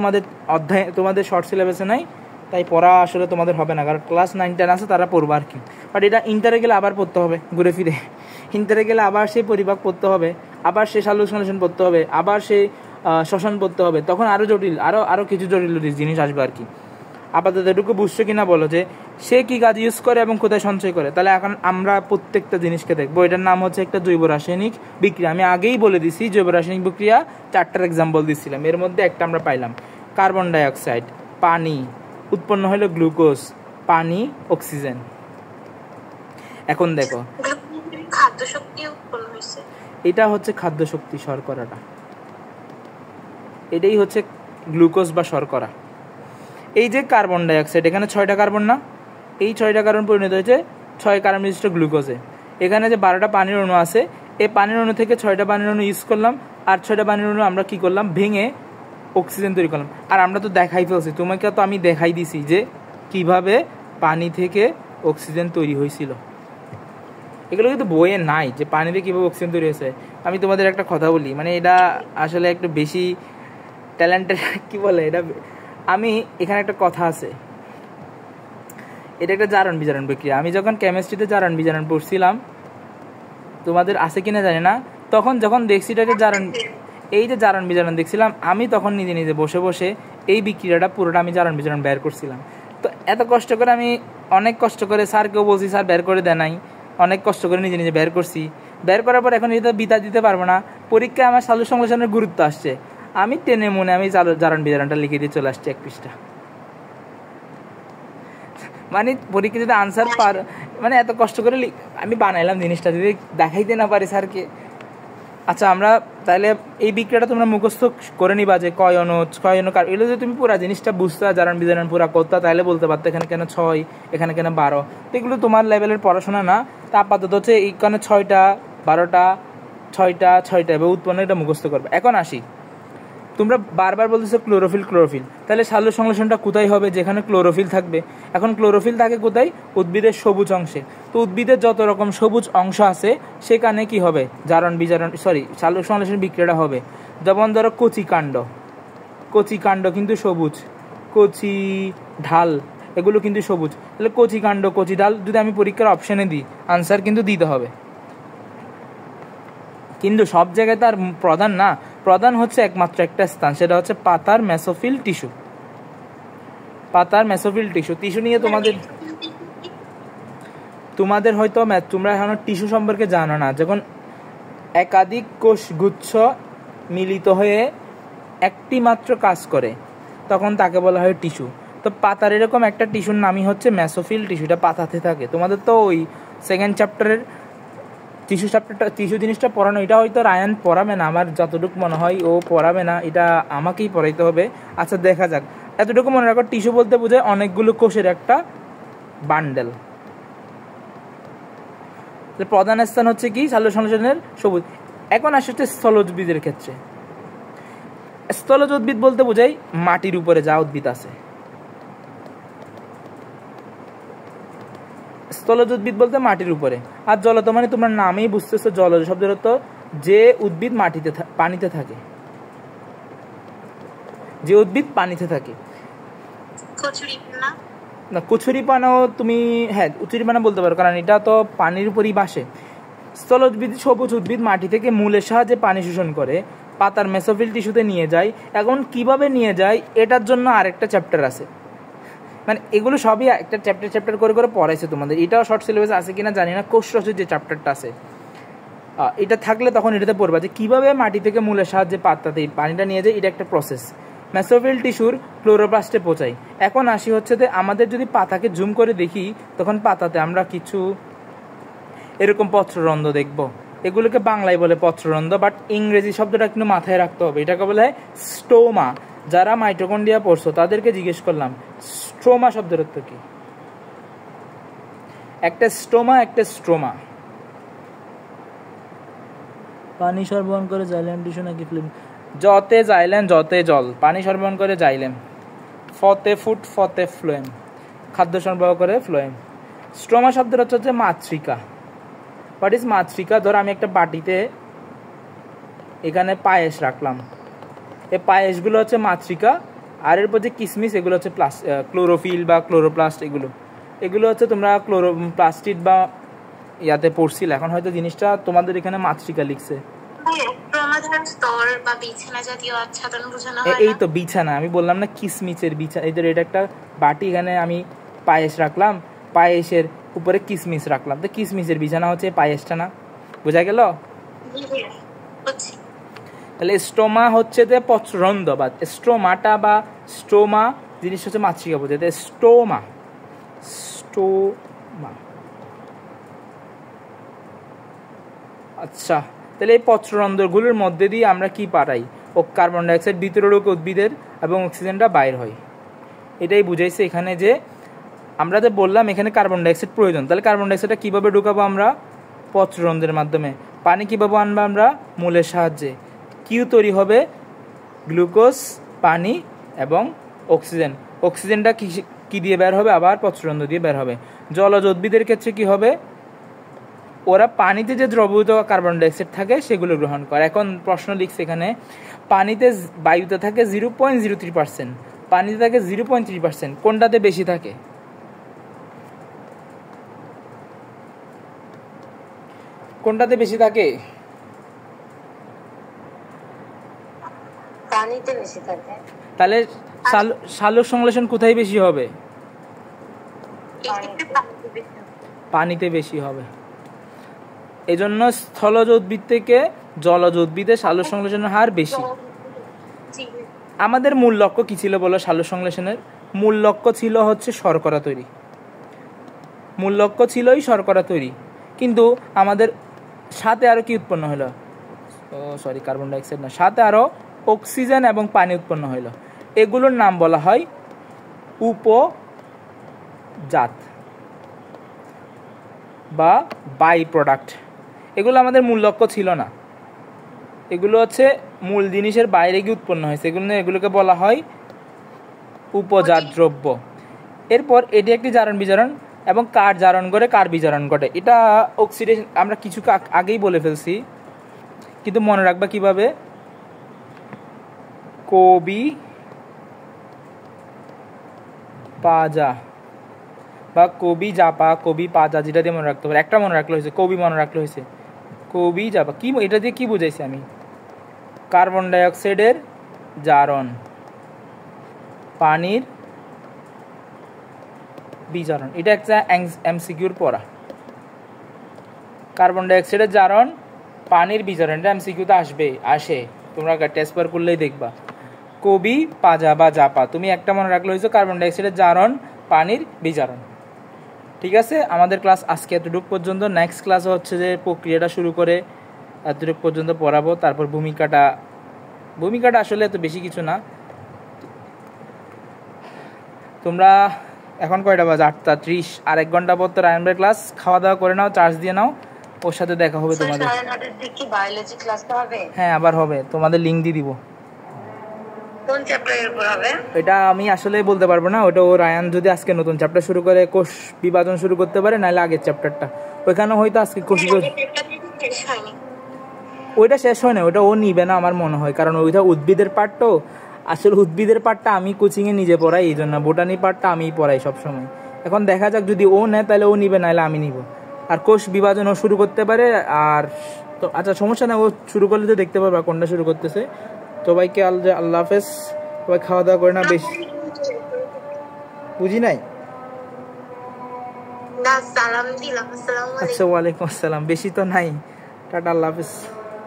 তোমাদের শর্ট সিলেবাসে নাই, তাই পড়া আসলে তোমাদের হবে না, কারণ ক্লাস 9-10 আছে তারা পড়বো আর কি। বাট এটা ইন্টারে গেলে আবার পড়তে হবে, ঘুরে ফিরে ইন্টারে গেলে আবার সেই পরিপাক পড়তে হবে, আবার সেই সালোকসংশ্লেষণ পড়তে হবে, আবার সেই শ্বসন পড়তে হবে, তখন আরও জটিল, আরও কিছু জটিল জিনিস আসবে আর কি। আপাতত এটুকু বুঝছো কিনা বলো যে সে কি কাজ ইউজ করে এবং কোথায় সঞ্চয় করে। তাহলে এখন আমরা প্রত্যেকটা জিনিসকে দেখবো। এটার নাম হচ্ছে একটা জৈব রাসায়নিক বিক্রিয়া। আমি আগেই বলে দিছি জৈব রাসায়নিক বিক্রিয়া 4টার এক্সাম্পল দিচ্ছিলাম, এর মধ্যে একটা আমরা পাইলাম কার্বন ডাইঅক্সাইড, পানি উৎপন্ন হলো গ্লুকোজ, পানি, অক্সিজেন। এখন দেখো খাদ্য শক্তি উৎপন্ন হয়েছে, এটা হচ্ছে খাদ্য শক্তি, শর্করাটা, এটাই হচ্ছে গ্লুকোজ বা শর্করা। এই যে কার্বন ডাইঅক্সাইড, এখানে 6টা কার্বন না, এই 6টা কার্বন পরিণত হয়েছে 6 কার্বন বিশিষ্ট গ্লুকোজে। এখানে যে 12টা পানির অণু আছে, এই পানির অণু থেকে 6টা পানির অণু ইউজ করলাম, আর 6টা পানির অণু আমরা কি করলাম, ভেঙে অক্সিজেন তৈরি করলাম। আর আমরা তো দেখাই ফেলছি, তোমাকে তো আমি দেখাই দিছি যে কিভাবে পানি থেকে অক্সিজেন তৈরি হয়েছিল। এগুলো কিন্তু বইয়ে নাই যে পানিতে কীভাবে অক্সিজেন তৈরি হয়েছে। আমি তোমাদের একটা কথা বলি, মানে এটা আসলে একটু বেশি ট্যালেন্টেড কি বলে এটা। আমি এখানে একটা কথা আছে, এটা একটা জারণ বিজারণ প্রক্রিয়া। আমি যখন কেমিস্ট্রিতে জারণ বিজারণ পড়ছিলাম, তোমাদের আছে কিনা জানি না, তখন যখন দেখছি এটাকে জারণ, এই যে জারণ বিজারণ দেখছিলাম, আমি তখন নিজে নিজে বসে বসে এই বিক্রিয়াটা পুরোটা আমি জারণ বিজারণ বের করছিলাম। তো এত কষ্ট করে আমি অনেক কষ্ট করে স্যারকেও বলছি, স্যার বের করে দেয় নাই, অনেক কষ্ট করে নিজে নিজে বের করছি। বের করার পর এখন এটা বিতা দিতে পারবো না, পরীক্ষায় আমার সালোক সংশ্লেষণের গুরুত্ব আসছে, আমি টেনে মনে আমি জারণ বিজারণটা লিখে দিয়ে চলে আসছি 1 পৃষ্ঠা। মানে পরীক্ষা যদি আনসার মানে এত কষ্ট করে আমি বানাইলাম জিনিসটা, যদি দেখাইতে না পারি স্যারকে। আচ্ছা আমরা তাহলে এই বিক্রিয়াটা তোমরা মুখস্থ করে নিবা যে কয় অনু এগুলো যদি তুমি পুরো জিনিসটা বুঝতে জারণ বিজারণ পুরা করতে, তাহলে বলতে পারতো এখানে কেন 6, এখানে কেন 12। তো এগুলো তোমার লেভেলের পড়াশোনা না। তা আপাতত হচ্ছে এইখানে 6টা 12টা 6টা এবার উৎপন্ন, এটা মুখস্থ করবে। এখন আসি, তোমরা বারবার বলতেছো ক্লোরোফিল, তাহলে সালোক সংশ্লেষণটা কোথায় হবে? যেখানে ক্লোরোফিল থাকবে। এখন ক্লোরোফিল থাকে কোথায়? উদ্ভিদের সবুজ অংশে। তো উদ্ভিদের যত রকম সবুজ অংশ আছে সেখানে কি হবে? সালোক সংশ্লেষণ বিক্রিয়াটা হবে। যেমন ধরো কচি কাণ্ড কিন্তু সবুজ, কচি ঢাল এগুলো কিন্তু সবুজ। তাহলে কচি কাণ্ড, কচি ঢাল যদি আমি পরীক্ষার অপশানে দিই, আনসার কিন্তু দিতে হবে। কিন্তু সব জায়গায় তার প্রধান না, প্রধান হচ্ছে একমাত্র একটা স্থান, সেটা হচ্ছে পাতার মেসোফিল টিস্যু। টিস্যু নিয়ে তোমাদের হয়তো তোমরা এখন টিস্যু সম্পর্কে জানো না। যখন একাধিক কোষ গুচ্ছ মিলিত হয়ে একটি মাত্র কাজ করে তখন তাকে বলা হয় টিস্যু। তো পাতার এরকম একটা টিস্যুর নামই হচ্ছে মেসোফিল টিস্যু, এটা পাতাতে থাকে। তোমাদের তো ওই 2nd চ্যাপ্টারের টিস্যু জিনিসটা পড়ানো, এটা হয়তো রায়ান পড়াবে না, আমার যতটুকু মনে হয় ও পড়াবে না, এটা আমাকেই পড়াইতে হবে। আচ্ছা দেখা যাক, এতটুকু মনে রাখো, টিস্যু বলতে বোঝায় অনেকগুলো কোষের একটা বান্ডেল। প্রধান স্থান হচ্ছে কি সালোক সংশ্লেষণের সবুজ। এখন আসছে স্থলজ উদ্ভিদের ক্ষেত্রে। স্থলজ উদ্ভিদ বলতে বোঝাই মাটির উপরে যা উদ্ভিদ আছে। স্থলজ উদ্ভিদ বলতে মাটির উপরে, আর জলজ মানে তোমরা নামেই বুঝতেছো, জলজ শব্দের অর্থ যে উদ্ভিদ পানিতে থাকে, যে উদ্ভিদ পানিতে থাকে। না কচুরিপানাও তুমি, হ্যাঁ কচুরিপানা বলতে পারো, কারণ এটা তো পানির উপরই বাসে। স্থলজ উদ্ভিদ সবুজ উদ্ভিদ মাটি থেকে মূলের সাহায্যে পানি শোষণ করে পাতার মেসোফিল টিস্যুতে নিয়ে যায়। এখন কিভাবে নিয়ে যায় এটার জন্য আরেকটা চ্যাপ্টার আছে, মানে এগুলো সবই একটা চ্যাপ্টার চ্যাপ্টার করে করে পড়াইছে তোমাদের। এটাও শর্ট সিলেবাস আছে কিনা জানি না, কোষ রসের যে চ্যাপ্টারটা আছে এটা থাকলে তখন এটাতে পড়বা যে কীভাবে মাটি থেকে মূলের সাহায্যে পাতাতে পানিটা নিয়ে যায়, এটা একটা প্রসেস। মেসোফিল টিস্যুর ক্লোরোপ্লাস্টে পৌঁছাই। এখন আসি হচ্ছে যে আমাদের যদি পাতাকে জুম করে দেখি তখন পাতাতে আমরা কিছু এরকম পত্ররন্ধ্র দেখব। এগুলোকে বাংলায় বলে পত্ররন্ধ্র, বাট ইংরেজি শব্দটা কিন্তু মাথায় রাখতে হবে, এটাকে বলে স্টোমা। যারা মাইটোকন্ড্রিয়া পড়ছো তাদেরকে জিজ্ঞেস করলাম স্ট্রোমা শব্দের অর্থ কি। একটা স্টোমা একটা স্ট্রোমা। পানি সরবরাহ করে জাইলেম টিস্যু নাকি ফিল্ম? যতে জাইলেন যতে জল, পানি সরবরাহ করে জাইলেম, ফতে ফুট ফতে ফ্লোয়েম, খাদ্য সরবরাহ করে ফ্লোয়েম। স্ট্রোমা শব্দের হচ্ছে মাতৃকা। হোয়াট ইজ মাতৃকা? ধর আমি একটা বাটিতে এখানে পায়েস রাখলাম, এই পায়েসগুলো হচ্ছে মাতৃকা, আর এরপর যে কিসমিস এগুলো হচ্ছে ক্লোরোফিল বা ক্লোরোপ্লাস্ট। এগুলো হচ্ছে তোমরা ক্লোরোপ্লাস্টিড বা ইয়াতে পড়ছিল, এখন হয়তো জিনিসটা তোমাদের এখানে মাতৃকা লিখছে। এই তো বিছানা, আমি বললাম না কিসমিসের বিছানা। এই এটা একটা বাটি, এখানে আমি পায়েস রাখলাম, পায়েসের উপরে কিসমিস রাখলাম, তো কিসমিসের বিছানা হচ্ছে পায়েসটা না? বোঝা গেল? তাহলে স্টোমা হচ্ছে যে পত্ররন্ধ্র, বা স্ট্রোমাটা বা স্টোমা জিনিস হচ্ছে মাতৃকা বোঝাতে। Stoma stoma. আচ্ছা, তাহলে এই পত্ররন্ধ্রগুলোর মধ্যে দিয়ে আমরা কি পাঠাই? ও কার্বন ডাইঅক্সাইড ভিতরে ঢোকে উদ্ভিদের এবং অক্সিজেনটা বাইর হয়। এটাই বুঝাইছে এখানে যে আমরা যে বললাম এখানে কার্বন ডাইঅক্সাইড প্রয়োজন, তাহলে কার্বন ডাইঅক্সাইডটা কীভাবে ঢুকাবো আমরা? পত্ররন্ধ্রের মাধ্যমে। পানি কীভাবে আনবো আমরা? মূলের সাহায্যে। কিউ তৈরি হবে গ্লুকোজ, পানি এবং অক্সিজেন। অক্সিজেনটা কি দিয়ে বের হবে? আবার পত্ররন্ধ্র দিয়ে বের হবে। জলজ উদ্ভিদের ক্ষেত্রে কি হবে? ওরা পানিতে যে দ্রবীভূত কার্বন ডাইঅক্সাইড থাকে সেগুলো গ্রহণ করে। এখন প্রশ্ন লিখছে এখানে, পানিতে বায়ুতে থাকে 0.03%, পানিতে থাকে 0.3%, কোনটাতে বেশি থাকে? কোনটাতে বেশি থাকে? পানিতে বেশি থাকে। তাহলে সালোক সংশ্লেষণ কোথায় বেশি হবে? পানিতে বেশি হবে। এজন্য স্থলজ উদ্ভিদ থেকে জলজ উদ্ভিদে সালোক সংশ্লেষণের হার বেশি। আমাদের মূল লক্ষ্য কি ছিল বলো? সালোক সংশ্লেষণের মূল লক্ষ্য ছিল হচ্ছে শর্করা তৈরি। মূল লক্ষ্য ছিলই শর্করা তৈরি, কিন্তু আমাদের সাথে আরো কি উৎপন্ন হলো? কার্বন ডাইঅক্সাইড না, সাথে আরো অক্সিজেন এবং পানি উৎপন্ন হইল। এগুলোর নাম বলা হয় উপজাত বা বাই প্রোডাক্ট। এগুলো আমাদের মূল লক্ষ্য ছিল না, এগুলো হচ্ছে মূল জিনিসের বাইরে গিয়ে উৎপন্ন হয়েছে, এগুলোকে বলা হয় উপজাত দ্রব্য। এরপর এটি একটি জারণ বিজারণ, এবং কার জারণ করে কার বিজারণ ঘটে, এটা অক্সিডেশন আমরা কিছু আগেই বলে ফেলছি, কিন্তু মনে রাখবা কিভাবে? কবি পাজা বা কবি জাপা, কবি পাজা, যেটা দিয়ে মনে রাখতে পারে, একটা মনে রাখলে হয়েছে, কবি মনে রাখলে হয়েছে, কবি জাপা। কি এটা দিয়ে কি বুঝাইছি আমি? কার্বন ডাইঅক্সাইডের জারণ, পানির বিজারণ, এটা একটা এমসিকিউর পড়া। কার্বন ডাইঅক্সাইডের জারণ, পানির বিজারণ, এটা এমসিকিউতে আসে, তোমরা টেস্ট পেপার করলেই দেখবা। কবি পাজা বা জাপা, তুমি একটা মনে রাখলে হয়েছে কার্বন ডাইঅক্সাইডের জারণ, পানির বিজারণ। ঠিক আছে, আমাদের ক্লাস আজকে এতটুকু পর্যন্ত। নেক্সট ক্লাসে হচ্ছে যে প্রক্রিয়াটা শুরু করে এতটুকু পর্যন্ত পড়াবো, তারপর ভূমিকাটা আসলে এত বেশি কিছু না। তোমরা এখন কয়টা বাজে? 8:30, আর 1 ঘন্টা পর তো রায়নবের ক্লাস। খাওয়া দাওয়া করে নাও, চার্জ দিয়ে নাও, ওর সাথে দেখা হবে তোমাদের। হ্যাঁ, আবার হবে, তোমাদের লিঙ্ক দিয়ে দিব। কোন চ্যাপ্টারের উপর হবে এটা আমি আসলে বলতে পারবো না, ওটা ও রায়ান যদি আজকে নতুন চ্যাপ্টার শুরু করে কোষ বিভাজন শুরু করতে পারে, নাহলে আগের চ্যাপ্টারটা, ওইখানে হয়তো আজকে ওইটা শেষ হয় না, ওটা ও নিবে না আমার মনে হয়, কারণ ওইটা উদ্ভিদের পার্ট। তো আসলে উদ্ভিদের পার্টটা আমি কোচিংয়ে নিজে পড়াই, এই জন্য বোটানি পার্টটা আমিই পড়াই সবসময়। এখন দেখা যাক, যদি ও নেয় তাহলে ও নিবে, নাহলে আমি নিব। আর কোষ বিভাজন ও শুরু করতে পারে, আর তো আচ্ছা সমস্যা না, ও শুরু করলে তো দেখতে পারবা কোনটা শুরু করতেছে। তো ভাইকে আল্লাহ হাফেজ, সবাই খাওয়া দাওয়া করে না বেশি। বুঝি নাই। না, সালাম দিলাম। আসসালামু আলাইকুম। আচ্ছা, ওয়ালাইকুম আসসালাম। বেশি তো নাই। টাটা, আল্লাহ হাফেজ।